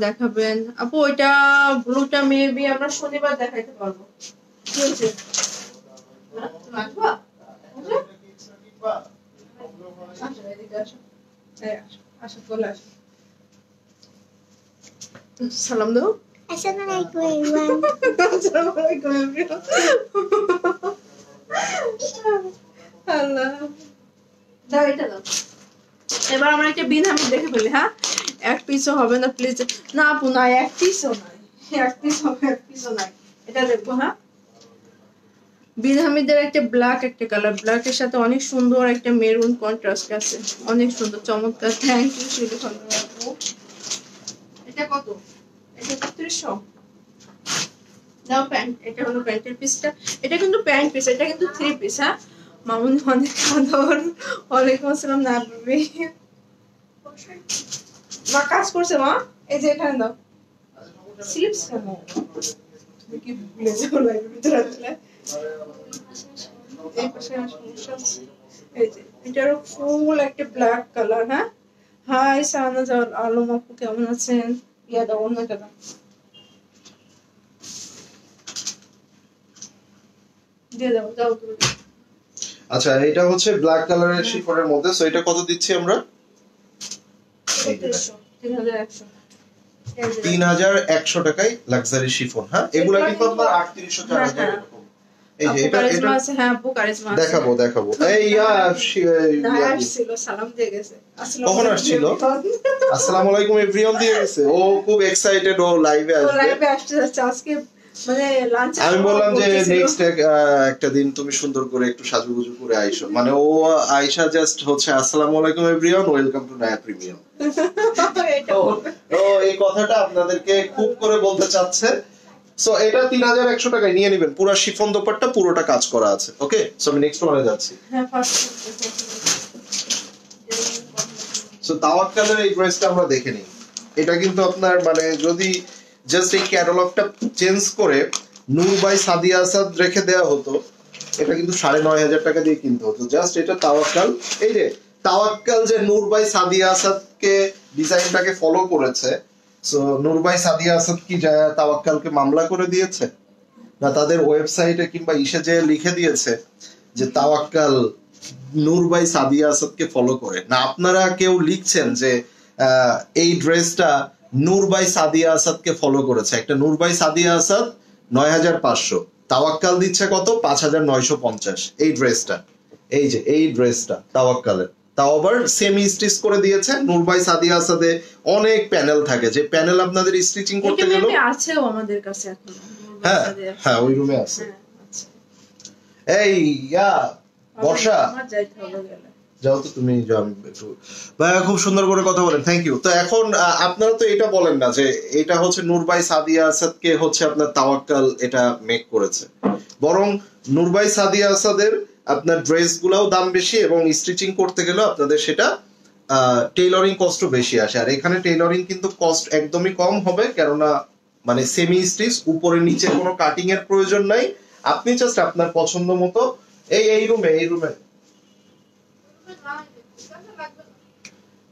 দেখাবেন আপু? ওইটা ব্লুটা মেবি আমরা শনিবার দেখাইতে পারবো। কি হয়েছে? তুমি আসবা? আসো, এদিকে আসো। এই আসো, আসো, চলে আসো। সালাম দাও। Assalamualaikum everyone. আসসালামু আলাইকুম everyone. আল্লাহ, দাও এটা দাও। এবার আমরা একটা বিন হামিদ দেখে ফেলি। হ্যাঁ, এক পিসও হবে না প্লিজ। না আপু না, এক পিসও নাই। এক পিস হবে, এক পিসও নাই। এটা দেখবো। হ্যাঁ, বিন হামিদের একটা ব্ল্যাক, একটা কালার, ব্ল্যাকের সাথে অনেক সুন্দর একটা মেরুন কন্ট্রাস্ট আছে, অনেক সুন্দর, চমৎকার। থ্যাংক ইউ শিলু খানম আপু। এটা কত? এটা 3300 দাও। প্যান্ট, এটা হলো প্যান্টের পিসটা। এটা কিন্তু প্যান্ট পিস, এটা কিন্তু 3 পিস। হ্যাঁ, মামুনি অনেক আদর। ওয়ালাইকুম আসসালাম। না বেবি মা কাজ করছে মা। এই যে এখানে দাও। স্লিপস কেন কি ব্লেজার লাগে ভিতরে আসলে? এই পাশে সমস্যা আছে। এই যে এটার ফুল একটা ব্ল্যাক কালার। হ্যাঁ, হাই সানাজ আলম আপু, কেমন আছেন? ইয়া দাও, অন্যটা দাও, দিয়ে দাও, দাও তুমি। আচ্ছা, এটা হচ্ছে ব্ল্যাক কালারের শিফনের মধ্যে। সো এটা কত দিচ্ছি আমরা? 3100 টাকায় লাক্সারি শিফন। হ্যাঁ, এগুলা কিন্তু আপনার 3800 4000 এরকম। এই যে এটা এটা আছে। হ্যাঁ আপু, কারিজমা আছে। দেখাবো। এই আসছিল, সালাম দিয়ে গেছে। কখন আসছিল? আসসালামু আলাইকুম এভরিওয়ান দিয়ে গেছে। ও খুব এক্সাইটেড, ও লাইভে আসবে। লাইভে আসতে যাচ্ছে আজকে, মানে লাঞ্চ। আমি বললাম যে নেক্সট একটা দিন তুমি সুন্দর করে একটু সাজুগুজু করে আইসো। মানে ও আয়শা জাস্ট হচ্ছে আসসালামু আলাইকুম এভরিওয়ান, ওয়েলকাম টু নায়া প্রিমিয়াম। তো এই কথাটা আপনাদেরকে খুব করে বলতে চাচ্ছে। সো এটা 3100 টাকায় নিয়ে নেবেন। পুরো শিফন দোপাট্টা, পুরোটা কাজ করা আছে। ওকে, সো আমি নেক্সট ওয়ানে যাচ্ছি। হ্যাঁ, ফার্স্ট। সো তাওয়াক্কালের এই ড্রেসটা আমরা দেখে নিই। এটা কিন্তু আপনার মানে যদি জাস্ট এই ক্যাটালগটা চেঞ্জ করে নূর বাই সাদিয়া আসাদ রেখে দেওয়া হতো, এটা কিন্তু 9500 টাকা দিয়ে কিনতে হতো। জাস্ট এটা তাওয়াক্কাল, এই যে তাওয়াক্কাল যে নূর বাই সাদিয়া আসাদকে ডিজাইনটাকে ফলো করেছে। সো নূর বাই সাদিয়া আসাদ কি তাওয়াক্কালকে মামলা করে দিয়েছে, না তাদের ওয়েবসাইটে কিংবা ইসে যে লিখে দিয়েছে যে তাওয়াক্কাল নূর বাই সাদিয়া আসাদকে ফলো করে? না আপনারা কেউ লিখছেন যে এই ড্রেসটা নূর বাই সাদিয়া আসাদকে ফলো করেছে? একটা নূর বাই সাদিয়া আসাদ 9500, তাওয়াক্কাল দিচ্ছে কত? 5950 এই ড্রেসটা। এই যে এই ড্রেসটা তাওয়াক্কালের, তাও আবার সেমি স্টিচ করে দিয়েছে। নূর বাই সাদিয়া আসাদে অনেক প্যানেল থাকে, যে প্যানেল আপনাদের স্টিচিং করতে গেল আছেও আমাদের কাছে এখন। হ্যাঁ ওই রুমে আছে। এই বর্ষা, যাও তো তুমি, যাও। একটু ভাইয়া খুব সুন্দর করে কথা বলেন, থ্যাংক ইউ। তো এখন আপনারা তো এটা বলেন না যে এটা হচ্ছে নূর বাই সাদিয়া আসাদকে হচ্ছে আপনার তাওয়াক্কাল এটা মেক করেছে, বরং নূর ভাই সাদিয়া আসাদের আপনার ড্রেস গুলাও দাম বেশি এবং স্টিচিং করতে গেলেও আপনাদের সেটা টেইলরিং কস্টও বেশি আসে। আর এখানে টেইলরিং কিন্তু কস্ট একদমই কম হবে, কেননা মানে সেমি স্টিচ, উপরে নিচে কোনো কাটিং এর প্রয়োজন নাই। আপনি জাস্ট আপনার পছন্দ মতো এই রুমে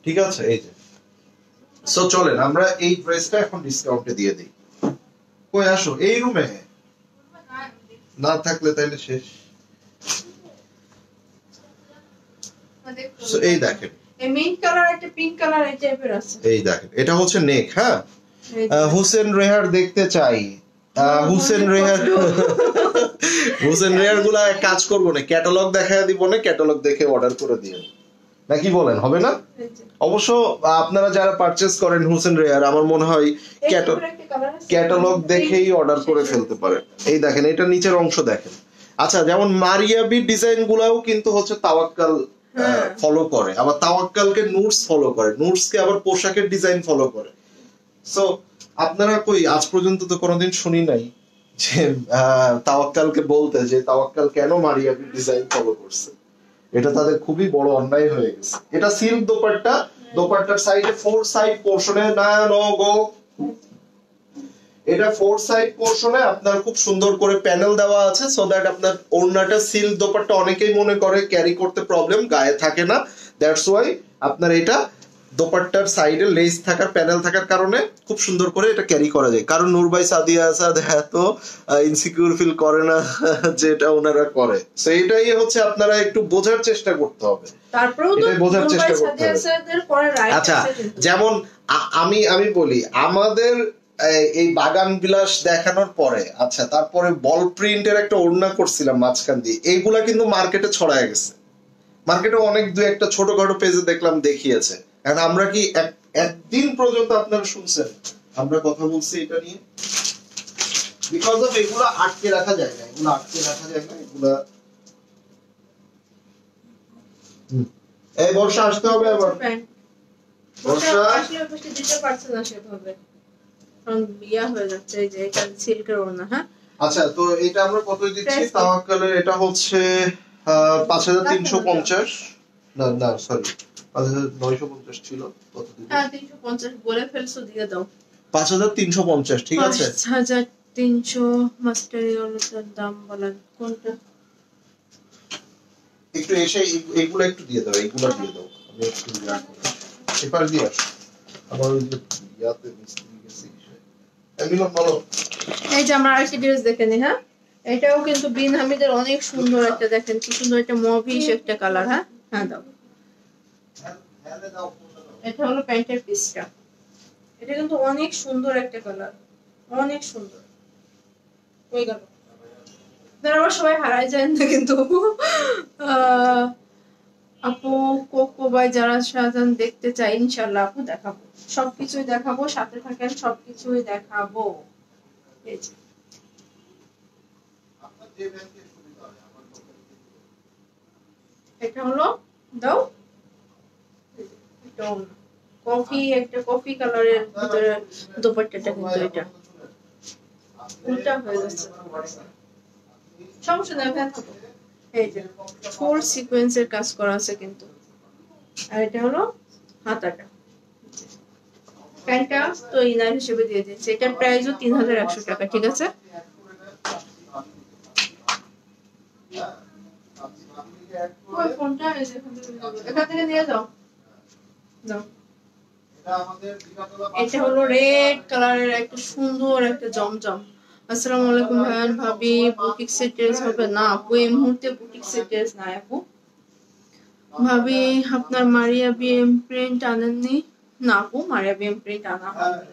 ঠিক আছে। এই যে সো চলেন আমরা এই ড্রেসটা এখন ডিসকাউন্টে দিয়ে দিই। কই আসো এই রুমে, না থাকলে তাইলে শেষ। সো এই দেখেন, এই মিন্ট কালার একটা পিঙ্ক কালার এই টাইপের আছে। এই দেখেন এটা হচ্ছে নেক। হ্যাঁ, হুসেন রেহার দেখতে চাই। হুসেন রেহার গুলা কাজ করবো না, ক্যাটালগ দেখায় দিব না, ক্যাটালগ দেখে অর্ডার করে দিন নাকি বলেন, হবে না? অবশ্য আপনারা যারা পারচেজ করেন হুসেন রেহার, আমার মনে হয় ক্যাটালগ দেখেই অর্ডার করে ফেলতে পারেন। এই দেখেন এটা নিচের অংশ দেখেন। আচ্ছা, যেমন মারিয়াবি ডিজাইন গুলাও কিন্তু হচ্ছে তাওয়াক্কাল ফলো করে, আবার তাওয়াক্কালকে নুটস ফলো করে, নুটসকে আবার পোশাকের ডিজাইন ফলো করে। সো আপনারা কই আজ পর্যন্ত তো কোনোদিন শুনি নাই যে তাওয়াক্কালকে বলতে যে তাওয়াক্কাল কেন মারিয়াবি ডিজাইন ফলো করছে। এটা তাদের খুবই বড় অন্যায় হয়ে গেছে। এটা সিল্ক দোপাট্টা, দোপাট্টার সাইডে 4 সাইড পোরশনে এটা 4 সাইড পোরশনে আপনার খুব সুন্দর করে প্যানেল দেওয়া আছে, সো দ্যাট আপনার ওড়নাটা সিল্ক দোপাট্টা অনেকেই মনে করে ক্যারি করতে প্রবলেম, গায়ে থাকে না। দ্যাটস ওয়াই আপনার এটা দোপাট্টার সাইডে লেস থাকার, প্যানেল থাকার কারণে খুব সুন্দর করে এটা ক্যারি করা যায়। কারণ নূর ভাই সাদিয়া আসাদ এত ইনসিকিউর ফিল করে না যেটা ওনারা করে। সো এটাই হচ্ছে আপনারা একটু বোঝার চেষ্টা করতে হবে, তারপরেও তো বোঝার চেষ্টা করতে হবে। আচ্ছা, যেমন আমি বলি আমাদের এই বাগান বিলাস দেখানোর পরে, আচ্ছা তারপরে বল প্রিন্টের একটা ওড়না করছিলাম মাঝখান দিয়ে, এইগুলা কিন্তু মার্কেটে ছড়ায় গেছে। মার্কেটে অনেক দু একটা ছোটখাটো পেজে দেখলাম দেখিয়েছে। এখন আমরা কি একদিন পর্যন্ত আপনারা শুনছেন আমরা কথা বলছি এটা নিয়ে? বিকজ অফ এগুলা আটকে রাখা যায় না, এগুলা এই বর্ষা আসতে হবে আবার, বর্ষা আসলে বসে দিতে পারছে না সেভাবে, কারণ বিয়া হয়ে যাচ্ছে। এই যে এটা সিল্কের ওড়না। হ্যাঁ, আচ্ছা তো এটা আমরা কত দিচ্ছি? তাওয়াক্কালের এটা হচ্ছে 5350, না সরি 5950 ছিল। কত দিবেন? হ্যাঁ 350 বলে ফেলছো, দিয়ে দাও। 5350 ঠিক আছে। 5300 মাস্টার ইউনিটের দাম বলেন কোনটা? একটু এসে এইগুলো একটু দিয়ে দাও, এইগুলো দিয়ে দাও। আমি একটু পেপার দিয়ে আসি, আমার ওই যে ইয়াতে মিস্ত্রি গেছে। এগুলো বলো। এই যে আমরা আরেকটা ড্রেস দেখে নি। হ্যাঁ, এটাও কিন্তু বিন হামিদের অনেক সুন্দর একটা, দেখেন কি সুন্দর একটা মভিশ একটা কালার। হ্যাঁ হ্যাঁ দাও। এটা হলো প্যান্টের পিসটা, এটা কিন্তু অনেক সুন্দর একটা কালার, অনেক সুন্দর। হয়ে গেল, আবার সবাই হারাই যায় না কিন্তু। আপু কোকো ভাই যারা শাহজাহান দেখতে চাই, ইনশাআল্লাহ আপু দেখাবো, সবকিছুই দেখাবো, সাথে থাকেন, সবকিছুই দেখাবো। এই যে এটা হলো দাও, একটা কফি কালারের ভিতরে দোপাট্টাটা, কিন্তু এটা উল্টা হয়ে যাচ্ছে, সমস্যা নেই, ভ্যান থাকো। এই যে ফুল সিকোয়েন্সের কাজ করা আছে কিন্তু। আর এটা হলো হাতাটা, প্যান্টটা তো ইনার হিসেবে দিয়ে দিয়েছে। এটার প্রাইসও 3100 টাকা, ঠিক আছে। ওই ফোনটা এখান থেকে নিয়ে যাও, দাও। এটা হলো রেড কালারের একটা সুন্দর একটা জমজম। আসসালামু আলাইকুম ভাইয়ান ভাবি, বুটিক সেট ড্রেস হবে না আপু? এই মুহূর্তে বুটিক সেট ড্রেস না আপু। ভাবি আপনার মারিয়া বিএম প্রিন্ট আনেননি? না আপু, মারিয়া বিএম প্রিন্ট আনা হবে।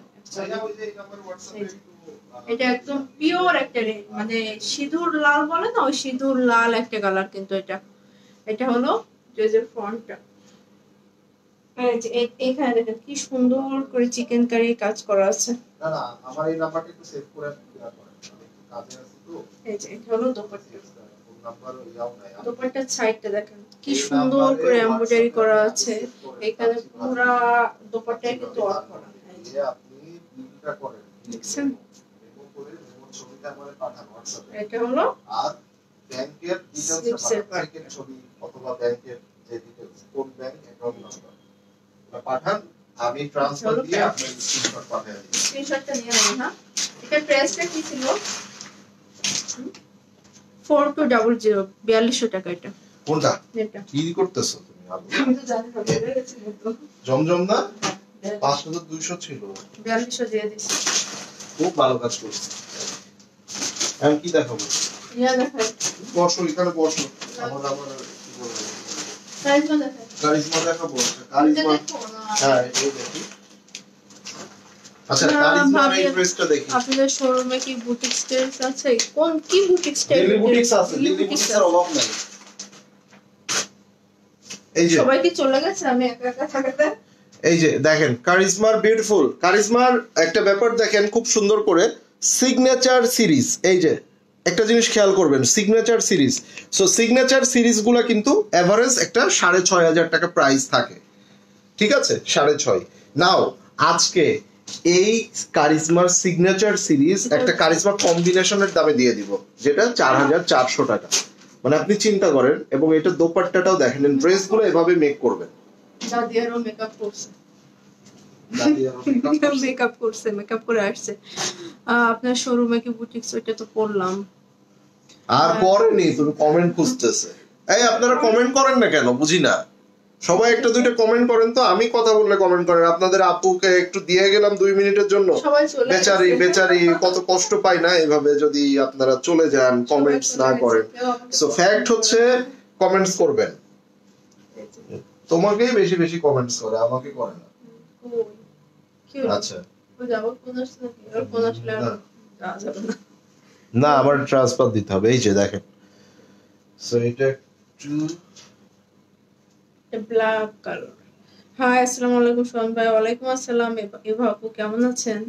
এটা একদম পিওর একটা মানে সিঁদুর লাল বলে না, ওই সিঁদুর লাল একটা কালার কিন্তু এটা। এটা হলো ড্রেসের ফ্রন্টটা। এখানে দেখেন কি সুন্দর করে চিকেন কারি কাজ করা আছে। না না, আমার এই নাম্বারটা একটু সেভ করে রাখুন, আমি একটু কাজে আছি তো। এই যে এটা হলো দোপাট্টা, ফোন নাম্বার ইয়াও নাই। দোপাট্টার সাইডটা দেখেন কি সুন্দর করে এমব্রয়ডারি করা আছে। এখানে পুরো দোপাট্টায় কিন্তু ওয়ার্ক করা। এই যে আপনি বিলটা করেন, দেখছেন? মেমো করে মেমো ছবিটা আমারে পাঠান WhatsApp-এ। এটা হলো আর ব্যাংকের ডিটেইলসটা পাঠান, ছবি অথবা ব্যাংকের যে ডিটেইলস, কোন ব্যাংক অ্যাকাউন্ট নাম্বার পাঠান, আমি ট্রান্সফার দিয়ে আপনাকে স্ক্রিনশট পাঠিয়ে দিই। স্ক্রিনশটটা নিয়ে নাও। হ্যাঁ, এটা প্রাইসটা কি ছিল? 4200, 4200 টাকা। এটা কোনটা? এটা কি করতেছো তুমি? আমি তো জানি না, বেড়ে গেছে তো। জমজম না 5200 ছিল, 4200 দিয়ে দিছি। খুব ভালো কাজ করছো। আমি কি দেখাবো? ইয়া দেখাই, বসো এখানে বসো। আমার আবার কি বলবো, কারিজমা দেখাই। কারিজমা দেখাবো। কারিজমা, হ্যাঁ এই দেখি। আচ্ছা কারিজমা এই ড্রেসটা দেখি। আপনাদের শোরুমে কি বুটিক স্টাইলস আছে? কোন কি বুটিক স্টাইল? দিল্লি বুটিক্স আছে, দিল্লি বুটিক্সের অভাব নাই। এই যে সবাই কি চলে গেছে, আমি একা একা থাকাতে? এই যে দেখেন কারিজমার বিউটিফুল, কারিজমার একটা ব্যাপার দেখেন খুব সুন্দর করে, সিগনেচার সিরিজ। এই যে একটা জিনিস খেয়াল করবেন, সিগনেচার সিরিজ। সো সিগনেচার সিরিজগুলো কিন্তু এভারেজ একটা 6500 টাকা প্রাইস থাকে, ঠিক আছে? 6.5। নাও আজকে এই কারিজমার সিগনেচার সিরিজ একটা কারিজমা কম্বিনেশনের দামে দিয়ে দিব, যেটা 4400 টাকা। মানে আপনি চিন্তা করেন, এবং এটা দোপাট্টাটাও দেখেন, ড্রেসগুলো এভাবে মেক করবেন। দাদিয়ারও মেকআপ করছে, দাদিয়ারও মেকআপ করছে, মেকআপ করে আসছে। আপনার শোরুমে কি বুটিক্স? ওইটা তো পড়লাম। আর পরেনি, তুমি কমেন্ট খুঁজতেছে। এই আপনারা কমেন্ট করেন না কেন বুঝি না। সবাই একটা দুইটা কমেন্ট করেন তো, আমি কথা বললে কমেন্ট করেন। আপনাদের আপুকে একটু দিয়ে গেলাম 2 মিনিটের জন্য, বেচারি বেচারি কত কষ্ট পায় না এভাবে যদি আপনারা চলে যান, কমেন্টস না করেন। সো ফ্যাক্ট হচ্ছে কমেন্টস করবেন। তোমাকেই বেশি বেশি কমেন্টস করে, আমাকে করে না। আচ্ছা না, আমার ট্রান্সফার দিতে হবে। এই যে দেখেন, সো এটা একটু ব্ল্যাক কালার। হাই, আসসালামু আলাইকুম সোহান ভাই। ওয়ালাইকুম আসসালাম। এভা আপু কেমন আছেন?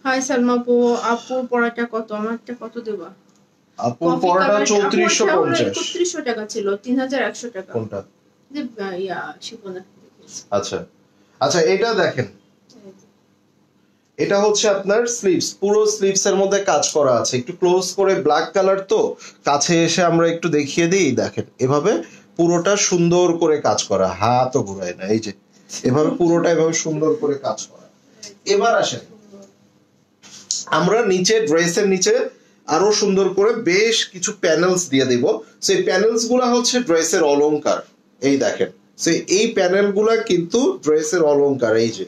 হাই সালমা আপু, আপুর পড়াটা কত, আমারটা কত দেবা? আপুর পড়াটা 3450। 3100 টাকা ছিল, 3100 টাকা। কোনটা? যে ইয়া শিপনা। আচ্ছা আচ্ছা, এটা দেখেন, এটা হচ্ছে আপনার স্লিভস, পুরো স্লিভস এর মধ্যে কাজ করা আছে। একটু ক্লোজ করে, ব্ল্যাক কালার তো, কাছে এসে আমরা একটু দেখিয়ে দিই। দেখেন এভাবে পুরোটা সুন্দর করে কাজ করা, হাতও ঘুরায় না। এই যে এভাবে পুরোটা এভাবে সুন্দর করে কাজ করা। এবার আসেন, আমরা নিচে, ড্রেসের নিচে আরো সুন্দর করে বেশ কিছু প্যানেলস দিয়ে দিব। সেই প্যানেলস গুলা হচ্ছে ড্রেসের অলংকার। এই দেখেন, সেই এই প্যানেল গুলা কিন্তু ড্রেসের অলংকার। এই যে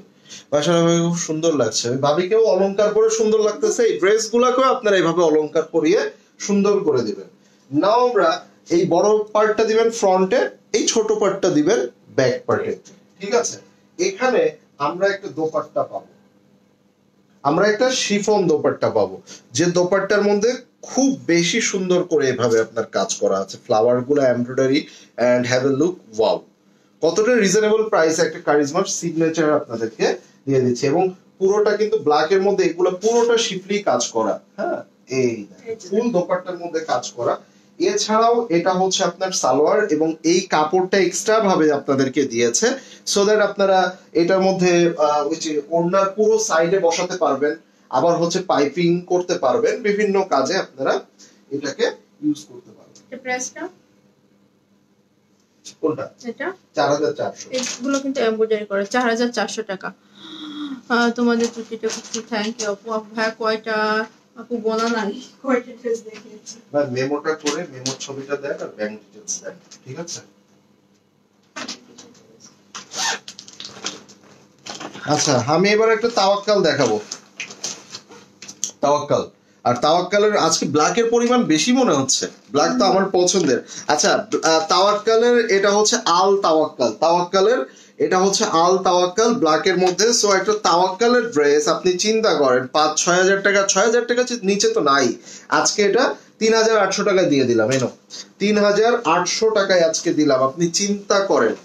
মাশাআল্লাহ খুব সুন্দর লাগছে। ভাবিকেও অলংকার করে সুন্দর লাগতেছে, এই ড্রেস গুলাকেও আপনারা এইভাবে অলংকার করিয়ে সুন্দর করে দিবেন। নাও আমরা এই বড় পার্টটা দিবেন ফ্রন্টে, এই ছোট পার্টটা দিবেন ব্যাক পার্টে, ঠিক আছে? এখানে আমরা একটা দোপাট্টা পাবো, আমরা একটা শিফন দোপাট্টা পাবো, যে দোপাট্টার মধ্যে খুব বেশি সুন্দর করে এভাবে আপনার কাজ করা আছে, ফ্লাওয়ার গুলো embroidery and have a look wow. কতটা রিজনেবল প্রাইস একটা কারিজমার সিগনেচার আপনাদেরকে দিয়ে দিচ্ছে, এবং পুরোটা কিন্তু ব্ল্যাক এর মধ্যে, এগুলো পুরোটা শিফলি কাজ করা। হ্যাঁ, এই ফুল দোপাট্টার মধ্যে কাজ করা। এছাড়াও এটা হচ্ছে আপনার সালোয়ার, এবং এই কাপড়টা এক্সট্রা ভাবে আপনাদেরকে দিয়েছে, সো দ্যাট আপনারা এটার মধ্যে ওই যে ওড়নার পুরো সাইডে বসাতে পারবেন, আবার হচ্ছে পাইপিং করতে পারবেন, বিভিন্ন কাজে আপনারা এটাকে ইউজ করতে পারবেন। এটা প্রাইসটা কোনটা? এটা 4400। এগুলো কিন্তু এমব্রয়ডারি করা, 4400 টাকা। তোমাদের ত্রুটিটা খুব থ্যাংক ইউ আপু। ভাই কয়টা আপু বোনা নাই, কয়টা ড্রেস দেখিয়েছি? বা মেমোটা করে মেমোর ছবিটা দেন আর ব্যাংক ডিটেইলস দেন, ঠিক আছে? আচ্ছা, আমি এবার একটা তাওয়াক্কাল দেখাবো। তাওয়াক্কাল, আর তাওয়াক্কালের আজকে ব্ল্যাকের পরিমাণ বেশি মনে হচ্ছে। ব্ল্যাক তো আমার পছন্দের। আচ্ছা, তাওয়াক্কালের এটা হচ্ছে আল তাওয়াক্কাল, তাওয়াক্কালের এটা হচ্ছে আল তাওয়াক্কাল ব্ল্যাকের মধ্যে। সো একটা তাওয়াক্কালের ড্রেস আপনি চিন্তা করেন 5-6 হাজার টাকা, 6 হাজার টাকা নিচে তো নাই। আজকে এটা 3800 টাকায় দিয়ে দিলাম। এনো 3800 টাকায় আজকে দিলাম। আপনি চিন্তা করেন,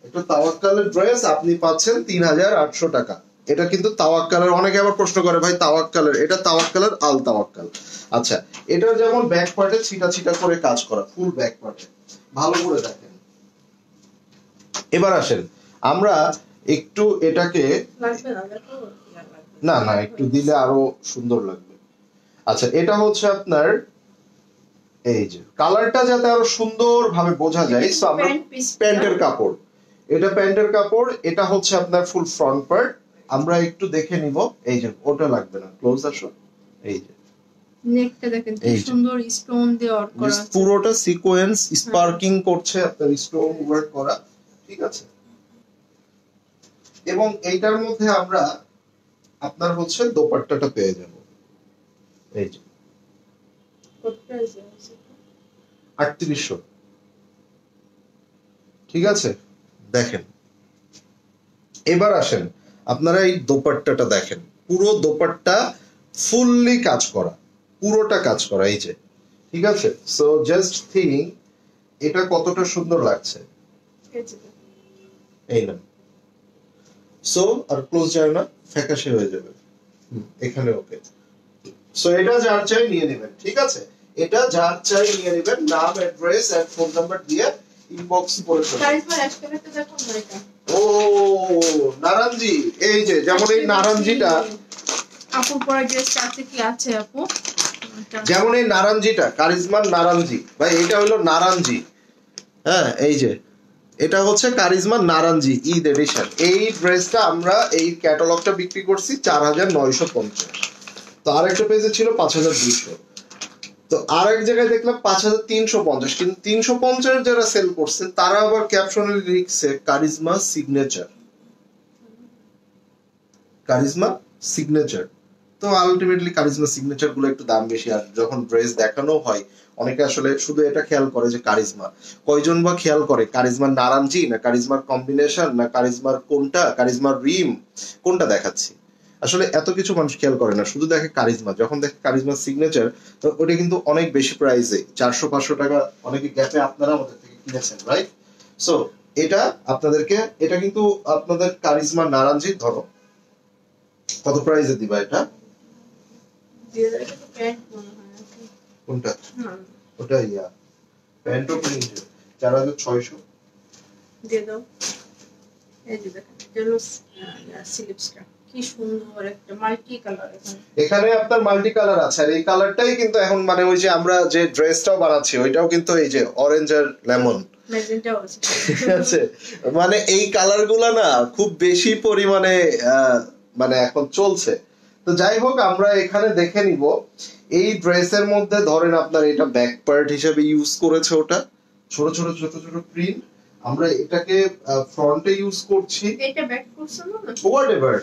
একটা তাওয়াক্কালের ড্রেস আপনি পাচ্ছেন 3800 টাকা। এটা কিন্তু তাওয়াক্কালের। অনেকে আবার প্রশ্ন করে ভাই তাওয়াক্কালের, এটা তাওয়াক্কালের আল তাওয়াক্কাল। আচ্ছা, এটা যেমন ব্যাক পার্টে ছিটা ছিটা করে কাজ করা, ফুল ব্যাক পার্টে, ভালো করে দেখেন। এবার আসেন, আমরা একটু এটাকে লাগবে না দেখো না না একটু দিলে আরো সুন্দর লাগবে। আচ্ছা এটা হচ্ছে আপনার এই যে কালারটা যাতে আরো সুন্দর ভাবে বোঝা যায়, সো আমরা প্যান্টের কাপড়, এটা প্যান্টের কাপড়, এটা হচ্ছে আপনার ফুল ফ্রন্ট পার্ট। আমরা একটু দেখে নিব, এই যে ওটা লাগবে না, ক্লোজ আসো, এই যে নেকটা দেখেন কি সুন্দর স্টোন দিয়ে ওয়ার্ক করা আছে, পুরোটা সিকোয়েন্স স্পার্কিং করছে আপনার স্টোন ওয়ার্ক করা, ঠিক আছে। এবং এইটার মধ্যে আমরা আপনার হচ্ছে দোপাট্টাটা পেয়ে যাব, এই যে কত প্রাইস আছে? 3800, ঠিক আছে। দেখেন এবার আসেন আপনারা এই দোপাট্টাটা দেখেন, পুরো দোপাট্টা ফুললি কাজ করা, পুরোটা কাজ করা, এই যে, ঠিক আছে। সো জাস্ট থিঙ্ক এটা কতটা সুন্দর লাগছে, এই না। সো আর ক্লোজ যায় না, ফ্যাকাশে হয়ে যাবে এখানে, ওকে। সো এটা যার চাই নিয়ে নেবেন, ঠিক আছে। এটা যার চাই নিয়ে নেবেন, নাম অ্যাড্রেস এন্ড ফোন নাম্বার দিয়ে ইনবক্স করে ফেলুন। কারিজমা অ্যাশকালারটা দেখো না, এটা ও নারাঞ্জি, এই যে যেমন এই নারাঞ্জিটা, আপুর পরে ড্রেসটা আছে কি আছে আপু, যেমন এই নারাঞ্জিটা কারিজমার নারাঞ্জি, ভাই এটা হলো নারাঞ্জি, হ্যাঁ এই যে এটা হচ্ছে কারিজমার নারাঞ্জি ঈদ এডিশন। এই ড্রেসটা আমরা এই ক্যাটালগটা বিক্রি করছি 4950, তো আরেকটা পেজে ছিল 5200, তো আরেক জায়গায় দেখলাম 5350, কিন্তু 350 যারা সেল করছেন তারা আবার ক্যাপশনে লিখছে কারিজমা সিগনেচার, কারিজমা সিগনেচার। তো আলটিমেটলি কারিজমা সিগনেচার গুলো একটু দাম বেশি, আর যখন ড্রেস দেখানো হয় অনেকে আসলে শুধু এটা খেয়াল করে যে কারিজমা, কয়জন বা খেয়াল করে কারিজমার নারাঞ্জি না কারিজমার কম্বিনেশন না কারিজমার কোনটা, কারিজমার রিম কোনটা দেখাচ্ছি, আসলে এত কিছু মানুষ খেয়াল করে না, শুধু দেখে কারিজমা। যখন দেখে কারিজমা সিগনেচার, তো ওটা কিন্তু অনেক বেশি প্রাইসে, 400-500 টাকা অনেকে গ্যাপে আপনারা আমাদের থেকে কিনেছেন, রাইট। সো এটা আপনাদেরকে, এটা কিন্তু আপনাদের কারিজমা নারাঞ্জি, ধরো কত প্রাইসে দিবা এটা, কোনটা, ওটা ইয়া প্যান্টো প্রিন্ট 4600 দিয়ে দাও। এই যে দেখেন এটা স্লিপসটা কি সুন্দর, একটা মাল্টি কালার, এখানে আপনার মাল্টি কালার আছে, আর এই কালারটাই কিন্তু এখন মানে ওই যে আমরা যে ড্রেসটাও বানাচ্ছি ওইটাও কিন্তু এই যে অরেঞ্জ আর লেমন ম্যাজেন্টাও আছে, ঠিক আছে। মানে এই কালার গুলা না খুব বেশি পরিমাণে মানে এখন চলছে। তো যাই হোক আমরা এখানে দেখে নিব এই ড্রেসের মধ্যে, ধরেন আপনার এটা ব্যাক পার্ট হিসেবে ইউজ করেছে, ওটা ছোট ছোট ছোট ছোট প্রিন্ট, আমরা এটাকে ফ্রন্টে ইউজ করছি, এটা ব্যাক করছো না, হোয়াটএভার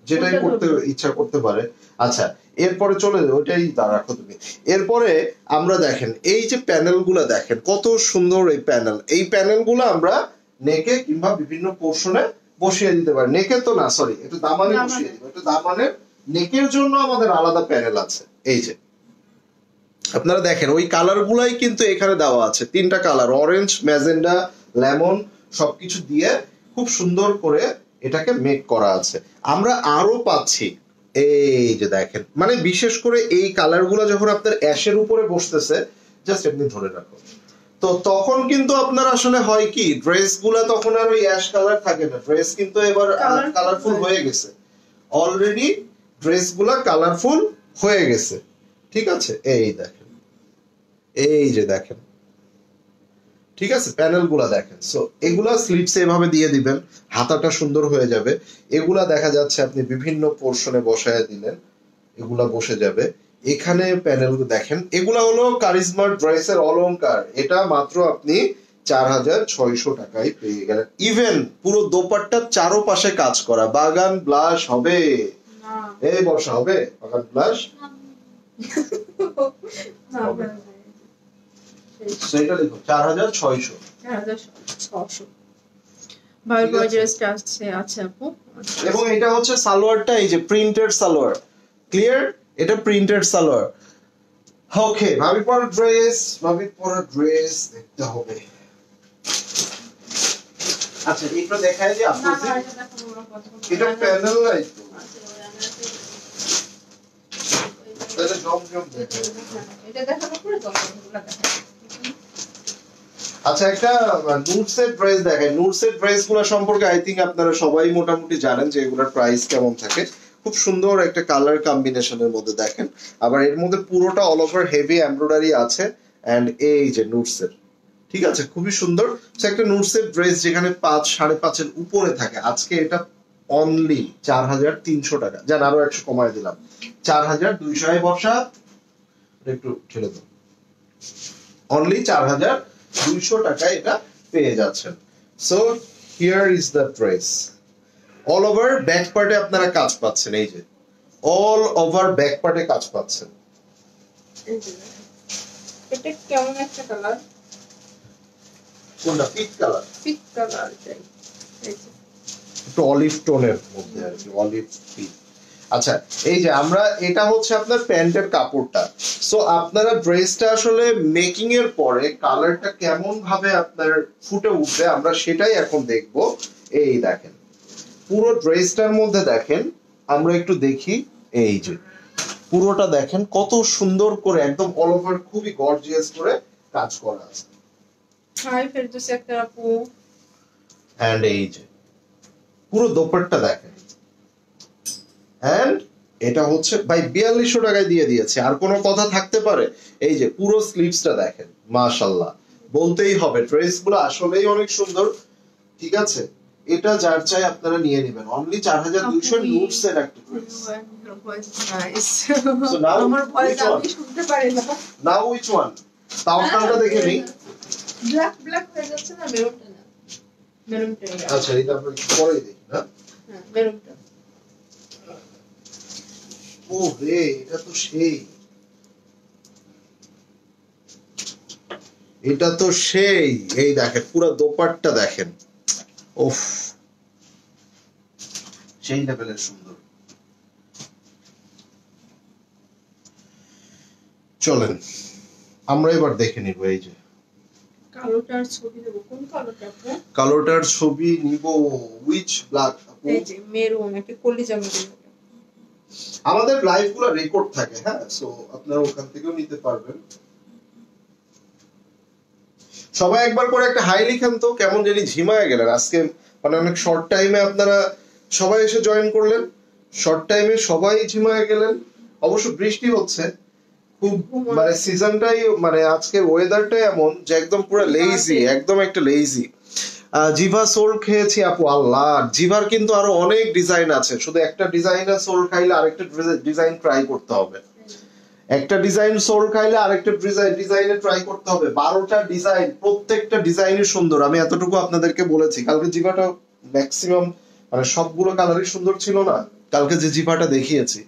যেটাই করতে ইচ্ছা করতে পারে। আচ্ছা এরপরে চলে ওইটাই রাখো তুমি। এরপরে আমরা দেখেন এই যে প্যানেল গুলা দেখেন কত সুন্দর এই প্যানেল, এই প্যানেল গুলো আমরা নেকে কিংবা বিভিন্ন পোর্শনে বসিয়ে দিতে পারি, নেকে তো না সরি একটু দামানে বসিয়ে দিব, একটু দামানের নেকের জন্য আমাদের আলাদা প্যানেল আছে। এই যে আপনারা দেখেন ওই কালার গুলাই কিন্তু এখানে দেওয়া আছে, 3টা কালার, অরেঞ্জ, ম্যাজেন্ডা, লেমন, সবকিছু দিয়ে খুব সুন্দর করে এটাকে মেক করা আছে। আমরা আরো পাচ্ছি, এই যে দেখেন, মানে বিশেষ করে এই কালার গুলা যখন আপনার অ্যাশের উপরে বসতেছে, জাস্ট এমনি ধরে রাখো, তো তখন কিন্তু আপনার আসলে হয় কি ড্রেস গুলা তখন আর ওই অ্যাশ কালার থাকে না, ড্রেস কিন্তু এবার কালারফুল হয়ে গেছে, অলরেডি ড্রেস গুলা কালারফুল হয়ে গেছে, ঠিক আছে। এই দেখেন, এই যে দেখেন, ঠিক আছে, প্যানেল গুলা দেখেন। সো এগুলা স্লিপসে এভাবে দিয়ে দিবেন, হাতাটা সুন্দর হয়ে যাবে। এগুলা দেখা যাচ্ছে আপনি বিভিন্ন পোর্শনে বসায় দিলেন, এগুলা বসে যাবে। এখানে প্যানেল দেখেন, এগুলা হলো কারিজমার ড্রেসের অলংকার, এটা মাত্র আপনি 4600 টাকায় পেয়ে গেলেন। ইভেন পুরো দোপাট্টা চারোপাশে কাজ করা, বাগান ব্লাশ হবে, এই বর্ষা হবে বাগান ব্লাশ, সেটা লিখো 4600, 4600 ভাই বয়জেসটা আছে। আচ্ছা আপু, এবং এটা হচ্ছে সালোয়ারটা, এই যে প্রিন্টেড সালোয়ার, ক্লিয়ার, এটা প্রিন্টেড সালোয়ার। ওকে, ভাবি পরা ড্রেস দেখতে হবে। আচ্ছা এটা দেখায় যে আপনি এটা প্যানেল নাই তো, তাহলে জম দেখায়, এটা দেখানোর পরে জমজমগুলো দেখায়। আচ্ছা, একটা নুটসের ড্রেস দেখেন। নুটসের ড্রেসগুলো সম্পর্কে আই থিংক আপনারা সবাই মোটামুটি জানেন যে এগুলোর প্রাইস কেমন থাকে। খুব সুন্দর একটা কালার কম্বিনেশনের মধ্যে দেখেন, আবার এর মধ্যে পুরোটা অল ওভার হেভি এমব্রয়ডারি আছে। এন্ড এই যে নুটসের, ঠিক আছে, খুবই সুন্দর। একটা নুটসের ড্রেস যেখানে 5-5.5 এর উপরে থাকে, আজকে এটা অনলি 4,300 টাকা। যান আরো 100 কমায় দিলাম, 4,200 বর্ষা একটু ঠেলে দাও, অনলি 4,200 টাকায় এটা পেয়ে যাচ্ছেন। So here is the dress. All over back পার্টে আপনারা কাজ পাচ্ছেন, এই যে অল ওভার ব্যাক পার্টে কাজ পাচ্ছেন। এটা কেমন একটা কালার? কোনটা? পিট কালার। পিট কালার, এই যে একটু অলিভ টোনের মধ্যে আর কি, অলিভ পিট। আচ্ছা, এই যে আমরা, এটা হচ্ছে আপনার প্যান্টের কাপড়টা। সো আপনারা ড্রেসটা আসলে মেকিং এর পরে কালারটা কেমন ভাবে আপনার ফুটে উঠবে আমরা সেটাই এখন দেখব। এই দেখেন পুরো ড্রেসটার মধ্যে দেখেন, আমরা একটু দেখি, এই যে পুরোটা দেখেন কত সুন্দর করে একদম অল ওভার খুবই গর্জিয়াস করে কাজ করা আছে। হাই ফেরদৌসি আক্তার আপু। এন্ড এই যে পুরো দোপাট্টা দেখেন। এন্ড এটা হচ্ছে ভাই 4200 টাকায় দিয়ে দিয়েছে, আর কোনো কথা থাকতে পারে? এই যে পুরো স্লিভসটা দেখেন, মাশাআল্লাহ বলতেই হবে ড্রেসগুলো আসলেই অনেক সুন্দর। ঠিক আছে, এটা যার চাই আপনারা নিয়ে নেবেন, অনলি 4,200 নুটস এর একটা ড্রেস। So now আমার ভয়েস which one? আমি শুনতে পারি না। নাও which one? তাওকালটা দেখে নিই। ব্ল্যাক হয়ে যাচ্ছে না, মেরুনটা না, মেরুনটা। আচ্ছা, এটা আমরা একটু পরে দেখি না। হ্যাঁ, মেরুনটা। ও রে, এটা তো সেই, এটা তো সেই। এই দেখেন পুরো দোপাট্টা দেখেন, ওফ সেই লেভেলের সুন্দর। চলেন আমরা এবার দেখে নিব। এই যে কালোটার ছবি দেবো, কোন কালোটা আপু? কালোটার ছবি নিব, উইচ ব্ল্যাক? এই যে মেরুন, একটা কলিজা মেরুন। আমাদের লাইভ গুলো রেকর্ড থাকে, হ্যাঁ, সো আপনারা ওখান থেকেও নিতে পারবেন। সবাই একবার করে একটা হাই লিখেন তো, কেমন জানি ঝিমায় গেলেন আজকে, মানে অনেক শর্ট টাইমে আপনারা সবাই এসে জয়েন করলেন, শর্ট টাইমে সবাই ঝিমায় গেলেন। অবশ্য বৃষ্টি হচ্ছে খুব, মানে সিজনটাই, মানে আজকে ওয়েদারটাই এমন যে একদম পুরো লেজি, একদম একটা লেজি। জিভা সোল খেয়েছি আপু, আল্লাহ জিভার কিন্তু আরো অনেক ডিজাইন আছে, শুধু একটা ডিজাইনের সোল খাইলে আরেকটা ডিজাইন ট্রাই করতে হবে, একটা ডিজাইন সোল খাইলে আরেকটা ডিজাইনে ট্রাই করতে হবে। 12টা ডিজাইন, প্রত্যেকটা ডিজাইনই সুন্দর। আমি এতটুকু আপনাদেরকে বলেছি, কালকে জিভাটা ম্যাক্সিমাম মানে সবগুলো কালারই সুন্দর ছিল না কালকে যে জিভাটা দেখিয়েছি।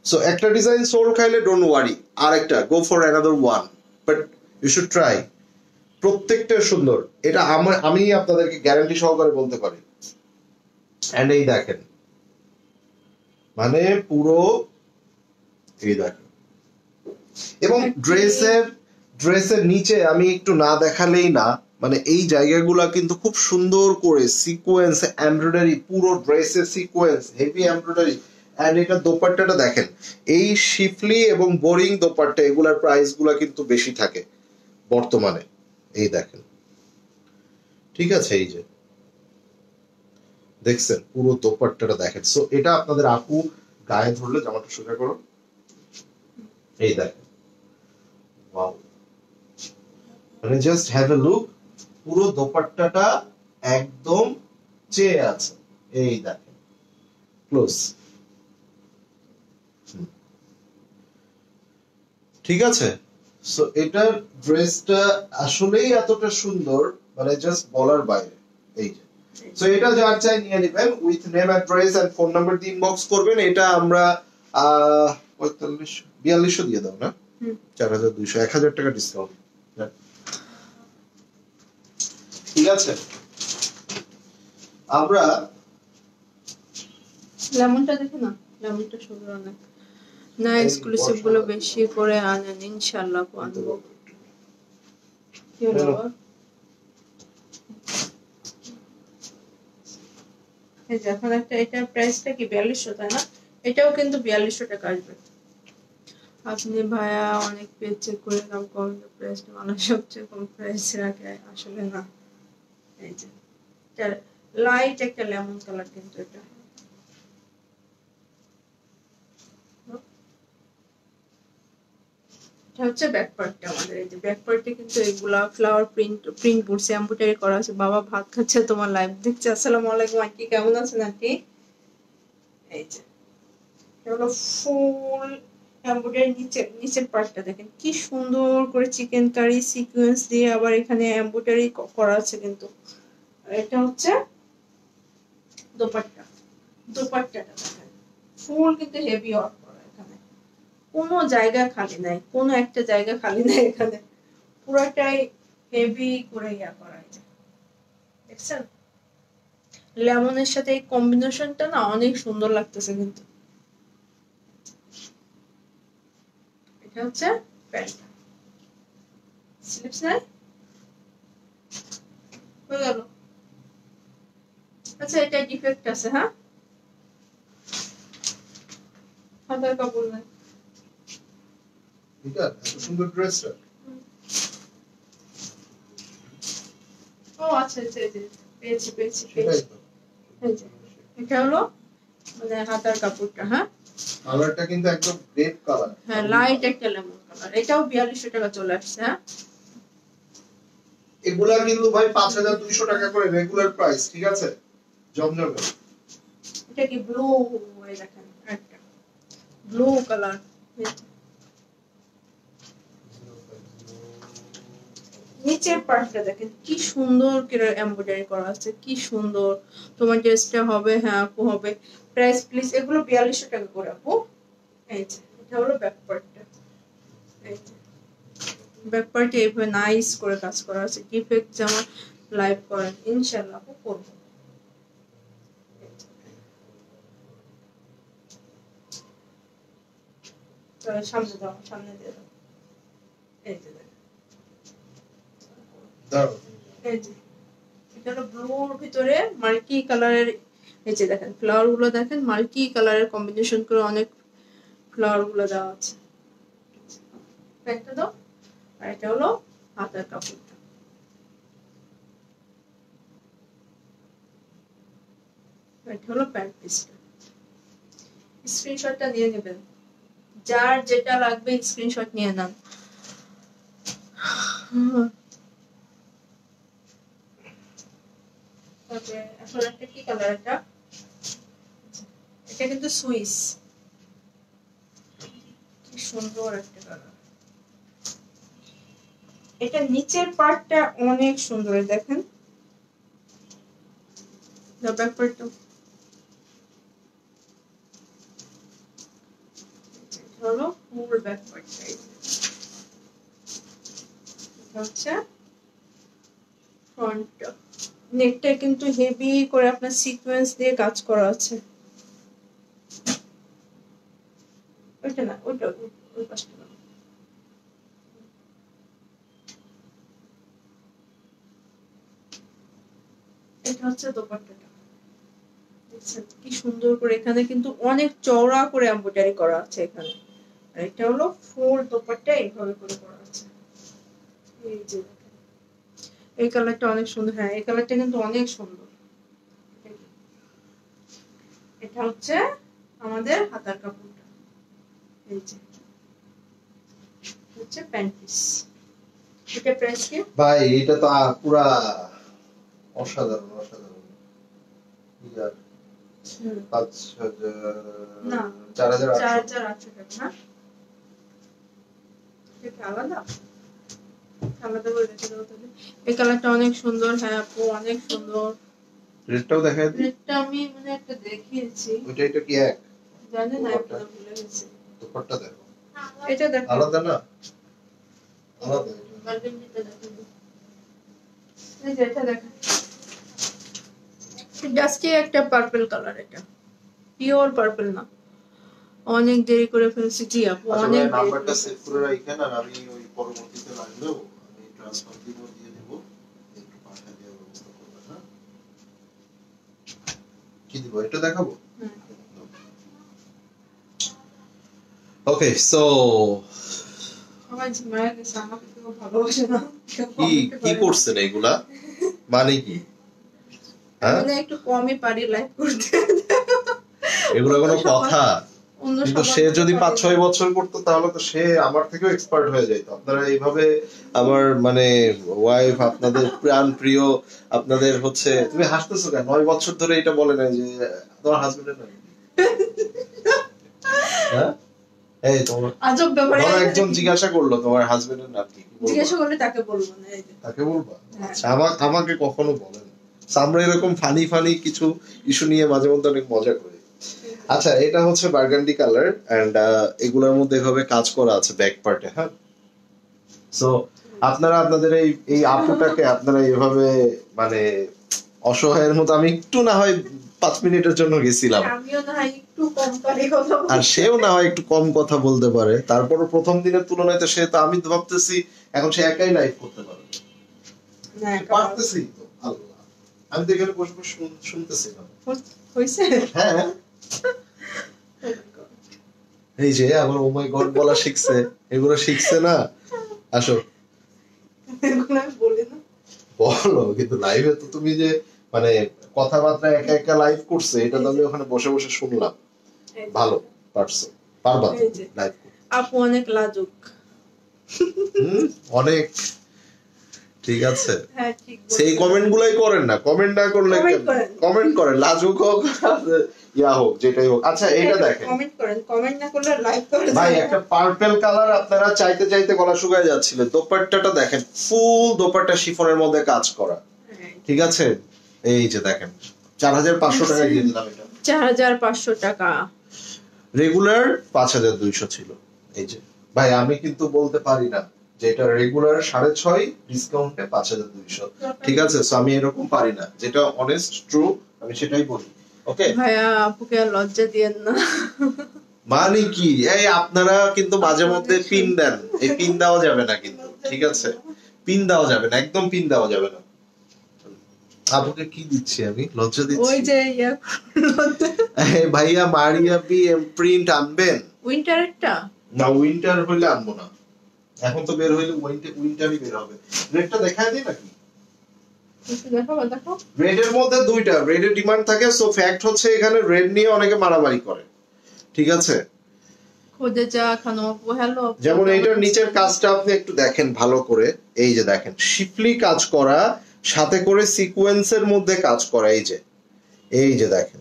সো একটা ডিজাইন সোল খাইলে ডোন্ট ওয়ারি, আরেকটা go for another one, but you should try. প্রত্যেকটা সুন্দর, এটা আমি আপনাদেরকে গ্যারান্টি সহকারে বলতে পারি। এন্ড এই দেখেন, মানে পুরো এই দেখেন, এবং ড্রেসের নিচে আমি একটু না দেখালেই না, মানে এই জায়গাগুলা কিন্তু খুব সুন্দর করে সিকোয়েন্স এমব্রয়ডারি, পুরো ড্রেসের সিকোয়েন্স হেভি এমব্রয়ডারি। এন্ড এটা দোপাট্টাটা দেখেন, এই শিফলি এবং বোরিং দোপাট্টা এগুলার প্রাইস গুলা কিন্তু বেশি থাকে বর্তমানে। এই দেখেন, ঠিক আছে, এই যে দেখছেন পুরো দোপাট্টাটা দেখেন। সো এটা আপনাদের আপু গায়ে ধরলে, জামাটা সোজা করো, এই দেখেন, ওয়াও, মানে জাস্ট হ্যাভ এ লুক, পুরো দোপাট্টাটা একদম চেয়ে আছে। এই দেখেন ক্লোজ, ঠিক আছে। সো এটার ড্রেসটা আসলেই এতটা সুন্দর, মানে জাস্ট বলার বাইরে। এই যে, সো এটা যার চাই নিয়ে নেবেন, with name, address and phone number দিয়ে ইনবক্স করবেন। এটা আমরা 4200 দিয়ে দাও না, 4200, 1000 টাকা ডিসকাউন্ট, ঠিক আছে। আমরা লেমনটা দেখে না, লেমনটা সুন্দর অনেক। না এক্সক্লুসিভ গুলো বেশি করে আনেন, ইনশাআল্লাহ আনবো। কি হলো? এই যখন একটা, এটার প্রাইসটা কি 4200, তাই না? এটাও কিন্তু 4200 টাকা আসবে। আপনি ভাইয়া অনেক পেজ চেক করে দাম কম প্রাইস মানে সবচেয়ে কম প্রাইস রাখে আসলে না। এই যে লাইট একটা লেমন কালার কিন্তু এটা হচ্ছে ব্যাক পার্টটা আমাদের। এই যে ব্যাক পার্টে কিন্তু এগুলা ফ্লাওয়ার প্রিন্ট করছে, এমব্রয়ডারি করা আছে। বাবা ভাত খাচ্ছে, তোমার লাইভ দেখছে। আসসালামু আলাইকুম আন্টি, কেমন আছেন আন্টি? এই যে এগুলো ফুল এমব্রয়ডারি। নিচের পার্টটা দেখেন কি সুন্দর করে চিকেন কারি সিকোয়েন্স দিয়ে আবার এখানে এমব্রয়ডারি করা আছে কিন্তু। আর এটা হচ্ছে দোপাট্টাটা দেখেন ফুল কিন্তু হেভি ওয়ার্ক করা। এখানে কোনো জায়গা খালি নাই, কোনো একটা জায়গা খালি নাই এখানে, পুরোটাই হেভি করে করা। দেখছেন লেমনের সাথে এই কম্বিনেশনটা না অনেক সুন্দর লাগতেছে কিন্তু। এটা হচ্ছে প্যান্টটা, স্লিপস নাই হয়ে গেল। আচ্ছা এটা ডিফেক্ট আছে, হ্যাঁ হাতার কাপড় নাই। এটা এত সুন্দর ড্রেসটা। ও আচ্ছা আচ্ছা পেয়েছি সেটাই তো। এটা হলো মানে হাতার কাপড়টা। হ্যাঁ কালারটা কিন্তু একদম গ্রেপ কালার। হ্যাঁ লাইট একটা লেমন কালার। এটাও 4200 টাকা চলে আসছে। হ্যাঁ এগুলা কিন্তু ভাই 5200 টাকা করে রেগুলার প্রাইস, ঠিক আছে? জমজমে। এটা কি ব্লু, এই দেখেন একটা ব্লু কালার। নিচের পার্টটা দেখেন কি সুন্দর করে এমব্রয়ডারি করা আছে, কি সুন্দর। তোমার ড্রেসটা হবে, হ্যাঁ আপু হবে। প্রাইস প্লিজ, এগুলো 4200 টাকা করে আপু। এই যে এটা হলো ব্যাক পার্টটা। এই যে ব্যাক পার্টে এইভাবে নাইস করে কাজ করা আছে। ডিফেক্ট যেমন লাইভ করেন ইনশাআল্লাহ আপু করবো। সামনে দাও, সামনে দিয়ে দাও। এই যে দাও। এই যে এটা হলো ব্লুর ভিতরে মাল্টি কালারের। এই যে দেখেন ফ্লাওয়ার গুলো দেখেন, মাল্টি কালারের কম্বিনেশন করে অনেক ফ্লাওয়ার গুলো দেওয়া আছে। প্যান্টটা দাও। আর এটা হলো হাতার কাপড়টা। এটা হলো প্যান্ট পিসটা। স্ক্রিনশটটা নিয়ে নেবেন, যার যেটা লাগবে স্ক্রিনশট নিয়ে নেন। তারপরে এখন একটা কি কালার, এটা কিন্তু সুইস, কি সুন্দর একটা কালার। এটা নিচের পার্টটা অনেক সুন্দর দেখেন। ব্যাক পার্টটা হলো ফুল ব্যাক পার্টটা। এটা হচ্ছে ফ্রন্টটা। নেকটা কিন্তু হেভি করে আপনার সিকোয়েন্স দিয়ে কাজ করা আছে। ওইটা না, ওইটা ওই পাশটা না। এটা হচ্ছে দোপাট্টাটা। দেখছেন কি সুন্দর করে এখানে কিন্তু অনেক চওড়া করে এমব্রয়ডারি করা আছে এখানে। আর এটা হলো ফুল দোপাট্টা এইভাবে করে করা আছে। এই যে এই কালারটা অনেক সুন্দর। হ্যাঁ এই কালারটা কিন্তু অনেক সুন্দর। এটা হচ্ছে আমাদের হাতার কাপড়টা। এই যে হচ্ছে প্যান্ট পিস। এটা প্রাইস কি ভাই? এটা তো পুরা অসাধারণ অসাধারণ। ইয়ার 5000 না 4800 টাকা। না এটা আলাদা আলাদা করে রেখে দেবো তাহলে। এই কালারটা অনেক সুন্দর। হ্যাঁ আপু অনেক সুন্দর। রেটটাও দেখায় দিই। রেটটা আমি মানে একটা দেখিয়েছি, ওইটা এটা কি এক? জানি না একদম ভুলে গেছি। দুপাট্টা দেখো, এটা দেখো আলাদা না? আলাদা। বার্গেন্ডিটা দেখো। এই যে এটা দেখো ডাস্টি একটা পার্পল কালার। এটা পিওর পার্পল না, অনেক দেরি করে ফেলছি। জি আপু অনেক দেরি। নাম্বারটা সেভ করে রাখেন, আর আমি ওই পরবর্তীতে লাগলেও আমি ট্রান্সফার দিয়ে দেব। একটু পাঠা দিয়ে ব্যবস্থা করবেন। হ্যাঁ কি দিব? এটা দেখাবো। ওকে সো আমার মায়ের কাছে আমাকে কেউ ভালোবাসে না কি করছেন এগুলা মানে কি হ্যাঁ মানে একটু কমই পারি লাইফ করতে এগুলো কোনো কথা অন্য কিন্তু সে যদি 5-6 বছর করতো তাহলে তো সে আমার থেকেও এক্সপার্ট হয়ে যেত আপনারা এইভাবে আমার মানে ওয়াইফ আপনাদের প্রাণ প্রিয় আপনাদের হচ্ছে তুমি হাসতেছো কেন 9 বছর ধরে এটা বলে না যে তোমার হাজবেন্ডের নাম কি? হ্যাঁ এই তোমার আজব ব্যাপার একজন জিজ্ঞাসা করলো তোমার হাজবেন্ডের নাম কি জিজ্ঞাসা করলে তাকে বলবো না এই যে তাকে বলবা আচ্ছা আমাকে কখনো বলেন আমরা এরকম ফানি কিছু ইস্যু নিয়ে মাঝে মধ্যে অনেক মজা করি আচ্ছা এটা হচ্ছে বার্গান্ডি কালার এন্ড এগুলোর মধ্যে এভাবে কাজ করা আছে ব্যাক পার্টে হ্যাঁ সো আপনারা আপনাদের এই আপুটাকে আপনারা এইভাবে মানে অসহায়ের মতো আমি একটু না হয় 5 মিনিটের জন্য গেছিলাম আমিও না হয় একটু কম পারি কথা বলতে আর সেও না হয় একটু কম কথা বলতে পারে তারপরও প্রথম দিনের তুলনায় তো সে তো আমি তো ভাবতেছি এখন সে একাই লাইভ করতে পারে না পারতেছি তো আল্লাহ আমি তো এখানে বসে বসে শুনতেছিলাম হইছে হ্যাঁ এই যে আবার ও মাই গড বলা শিখছে এগুলো শিখছে না আসো এগুলো আমি বলি না বলো কিন্তু লাইভে তো তুমি যে মানে কথাবার্তা একা একা লাইভ করছে এটা তো আমি ওখানে বসে বসে শুনলাম ভালো পারছো পারবা লাইভ আপু অনেক লাজুক অনেক ঠিক আছে হ্যাঁ ঠিক সেই কমেন্ট গুলাই করেন না কমেন্ট না করলে কমেন্ট করেন লাজুক হোক ইয়া হোক যেটাই হোক আচ্ছা এটা দেখেন কমেন্ট না করলে লাইক করে ভাই একটা পার্পল কালার আপনারা চাইতে চাইতে গলা শুকায় যাচ্ছিল দোপাট্টাটা দেখেন ফুল দোপাট্টা শিফনের মধ্যে কাজ করা ঠিক আছে এই যে দেখেন 4500 টাকা দিয়ে দিলাম এটা 4500 টাকা রেগুলার 5200 ছিল এই যে ভাই আমি কিন্তু বলতে পারি না যে এটা রেগুলার 6.5 ডিসকাউন্টে 5200 ঠিক আছে সো আমি এরকম পারি না যেটা অনেস্ট ট্রু আমি সেটাই বলি ওকে ভাইয়া আপুকে আর লজ্জা দিয়েন না মানে কি এই আপনারা কিন্তু মাঝে মধ্যে পিন দেন এই পিন দেওয়া যাবে না কিন্তু ঠিক আছে পিন দেওয়া যাবে না একদম পিন দেওয়া যাবে না আপুকে কি দিচ্ছি আমি লজ্জা দিচ্ছি ওই যে ভাইয়া মারিয়া বি প্রিন্ট আনবেন উইন্টার একটা না উইন্টার হইলে আনবো না এখন তো বের হইলে উইন্টারই বের হবে রেডটা দেখায় দিই নাকি দেখো রেড এর মধ্যে দুইটা রেড এর ডিমান্ড থাকে সো ফ্যাক্ট হচ্ছে এখানে রেড নিয়ে অনেকে মারামারি করে ঠিক আছে খোঁজে যা খানো হ্যালো যেমন এইটার নিচের কাজটা আপনি একটু দেখেন ভালো করে এই যে দেখেন শিফলি কাজ করা সাথে করে সিকোয়েন্সের মধ্যে কাজ করা এই যে দেখেন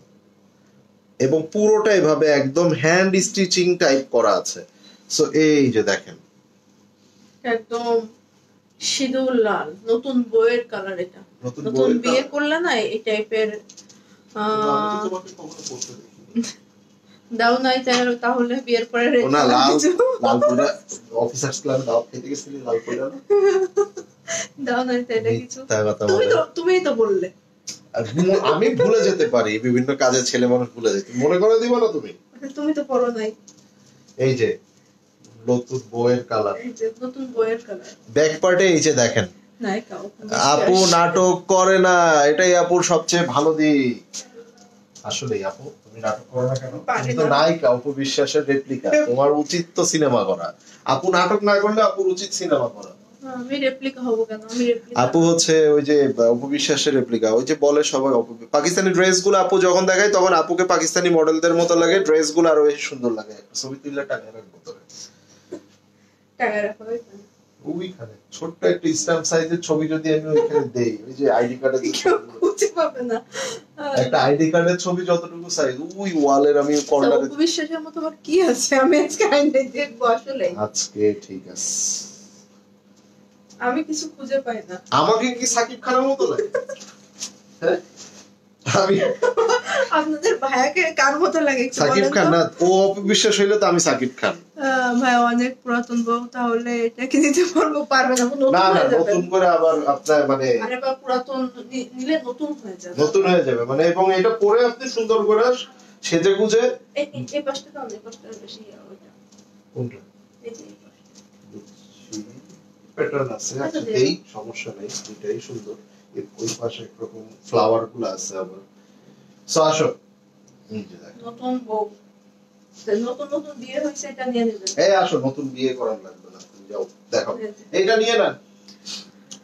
এবং পুরোটা এভাবে একদম হ্যান্ড স্টিচিং টাইপ করা আছে সো এই যে দেখেন একদম সিঁদুর লাল নতুন বইয়ের কালার এটা নতুন বিয়ে করলে না এই টাইপের দাও নাই তাহলে বিয়ের পরে না লালপুরা অফিসার্স ক্লাব দাও খেতে গেছিলি লালপুরা দাও নাই তাহলে কিছু তুমিই তো বললে আমি ভুলে যেতে পারি বিভিন্ন কাজে ছেলে মানুষ ভুলে যেতে মনে করে দিবা না তুমি তো পড়ো নাই এই যে নতুন বইয়ের কালার নতুন বইয়ের কালার ব্যাক পার্টে এই যে দেখেন আপু নাটক করে না এটাই আপুর সবচেয়ে ভালো দিক আসলে আপু তুমি নাটক করো না কেন তুমি তো নায়িকা অপু বিশ্বাসের রেপ্লিকা তোমার উচিত তো সিনেমা করা আপু নাটক না করলে আপুর উচিত সিনেমা করা আমি রেপ্লিকা হব কেন আমি রেপ্লিকা আপু হচ্ছে ওই যে অপু বিশ্বাসের রেপ্লিকা ওই যে বলে সবাই পাকিস্তানি ড্রেসগুলো আপু যখন দেখায় তখন আপুকে পাকিস্তানি মডেলদের মতো লাগে ড্রেসগুলো আরো বেশি সুন্দর লাগে ছবি তুললে টাকা রাখবো তোরে টাকা রাখো ওইখানে ছোট্ট একটা স্ট্যাম্প সাইজের ছবি যদি আমি ওইখানে দেই ওই যে আইডি কার্ডের খুঁজে পাবে না একটা আইডি কার্ডের ছবি যতটুকু সাইজ ওই ওয়ালের আমি কর্নারে বিশ্বাসের মতো আর কি আছে আমি আজকে আইডি দেখবো আসলে আজকে ঠিক আছে আমি কিছু খুঁজে পাই না আমাকে কি সাকিব খানের মতো লাগে হ্যাঁ আমি আপনাদের ভাইয়াকে কার মতো লাগে সাকিব খান না ও অপবিশ্বাস হইলে তো আমি সাকিব খান ভাই অনেক পুরাতন বউ তাহলে এটা কি দিতে পারবো পারবে না না নতুন করে আবার আপনার মানে আরে বা পুরাতন নিলে নতুন হয়ে যাবে মানে এবং এটা পরে আপনি সুন্দর করে সেজে গুজে এই পাশটা তো অনেক কষ্ট বেশি ওইটা কোনটা এই যে প্যাটার্ন আছে আচ্ছা এই সমস্যা নাই দুইটাই সুন্দর ওই পাশে একরকম ফ্লাওয়ার গুলো আছে আবার সো আসো এই যে দেখো নতুন বউ নতুন নতুন বিয়ে হয়েছে, এটা নিয়ে নেবেন। এই আসো, নতুন বিয়ে করার লাগবে না, তুমি যাও দেখো। এইটা নিয়ে না,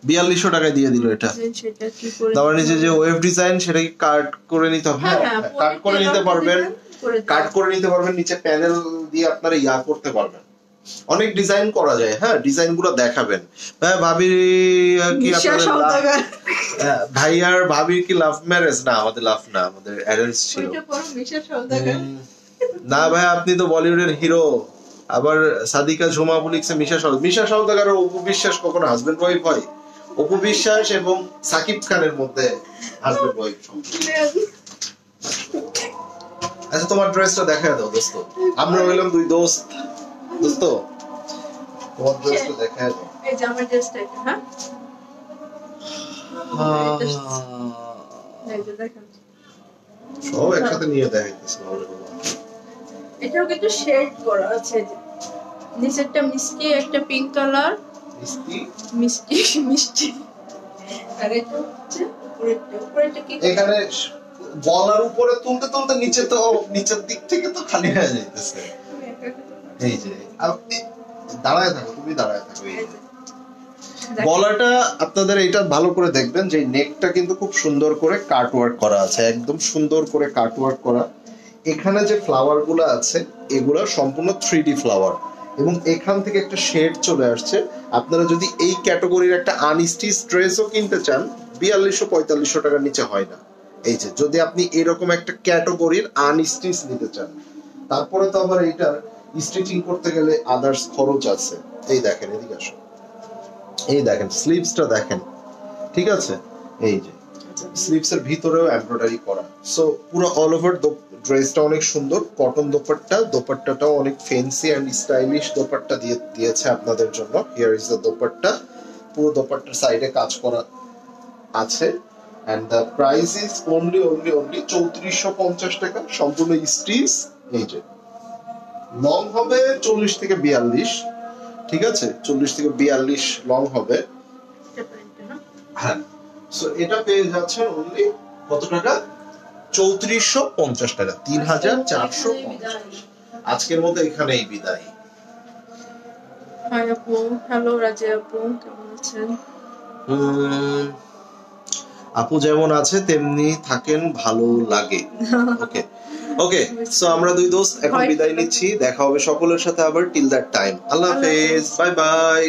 4200 টাকায় দিয়ে দিল এটা। সেটা কি করে তারপর নিচে যে ওয়েভ ডিজাইন, সেটা কি কাট করে নিতে হবে? হ্যাঁ, কাট করে নিতে পারবেন, কাট করে নিতে পারবেন, নিচে প্যানেল দিয়ে আপনারা ইয়া করতে পারবেন, অনেক ডিজাইন করা যায়। হ্যাঁ, ডিজাইন গুলো দেখাবেন। হ্যাঁ, ভাবি কি আপনাদের ভাইয়ার ভাবির কি লাভ ম্যারেজ? না, আমাদের লাভ না, আমাদের অ্যারেঞ্জ ছিল। না ভাই, আপনি তো বলিউডের হিরো, আবার সাদিকা ঝুমা লিখছে মিশা সওদাগর আর অপু বিশ্বাস কখনো হাজবেন্ড ওয়াইফ হয়? অপু বিশ্বাস এবং সাকিব খানের মধ্যে হাজবেন্ড ওয়াইফ। আচ্ছা, তোমার ড্রেসটা দেখায় দাও দোস্ত, আমরা হইলাম দুই দোস্ত। দোস্ত, তোমার ড্রেসটা দেখায় দাও। এই যে আমার ড্রেসটা এটা। হ্যাঁ, এই যে দেখেন, সব একসাথে নিয়ে দেখাইতেছে। এটাও কিন্তু শেড করা আছে, যে নিচেরটা মিষ্টি, একটা পিঙ্ক কালার, মিষ্টি মিষ্টি, আর এটা হচ্ছে উপরেরটা কি এখানে গলার উপরে তুলতে তুলতে নিচে তো, নিচের দিক থেকে তো খালি হয়ে যাইতেছে। এই যে দাঁড়ায় থাকো, তুমি দাঁড়ায় থাকো। এই গলাটা আপনাদের এটা ভালো করে দেখবেন যে নেকটা কিন্তু খুব সুন্দর করে কাট ওয়ার্ক করা আছে, একদম সুন্দর করে কাট ওয়ার্ক করা। এখানে যে ফ্লাওয়ার গুলো আছে এগুলো সম্পূর্ণ 3D ফ্লাওয়ার, এবং এখান থেকে একটা শেড চলে আসছে। আপনারা যদি এই ক্যাটাগরির একটা আনস্টিচ ড্রেসও কিনতে চান, 4200-4500 টাকার নিচে হয় না। এই যে যদি আপনি এরকম একটা ক্যাটাগরির আনস্টিচ নিতে চান, তারপরে তো আবার এইটার স্টিচিং করতে গেলে আদার্স খরচ আছে। এই দেখেন, এদিকে আসো, এই দেখেন স্লিভসটা দেখেন, ঠিক আছে? এই যে স্লিভস এর ভিতরেও এমব্রয়ডারি করা। সো পুরো অল ওভার ড্রেসটা অনেক সুন্দর। কটন দোপাট্টা, দোপাট্টাটাও অনেক ফ্যান্সি এন্ড স্টাইলিশ দোপাট্টা দিয়েছে আপনাদের জন্য। হিয়ার ইজ দ্য দোপাট্টা, পুরো দোপাট্টার সাইডে কাজ করা আছে। And the price is only 3450 টাকা, সম্পূর্ণ স্টিচ। এই যে লং হবে 40 থেকে 42, ঠিক আছে? 40 থেকে 42 লং হবে। হ্যাঁ, সো এটা পেয়ে যাচ্ছেন অনলি কত টাকা? 3450 টাকা, 3450। আজকের মতো এখানেই বিদায়। হাই আপু, হ্যালো রাজে আপু, কেমন আছেন? আপু যেমন আছে তেমনি থাকেন, ভালো লাগে। ওকে ওকে, সো আমরা দুই দোস্ত এখন বিদায় নিচ্ছি। দেখা হবে সকলের সাথে আবার। টিল দ্যাট টাইম, আল্লাহ হাফেজ, বাই বাই।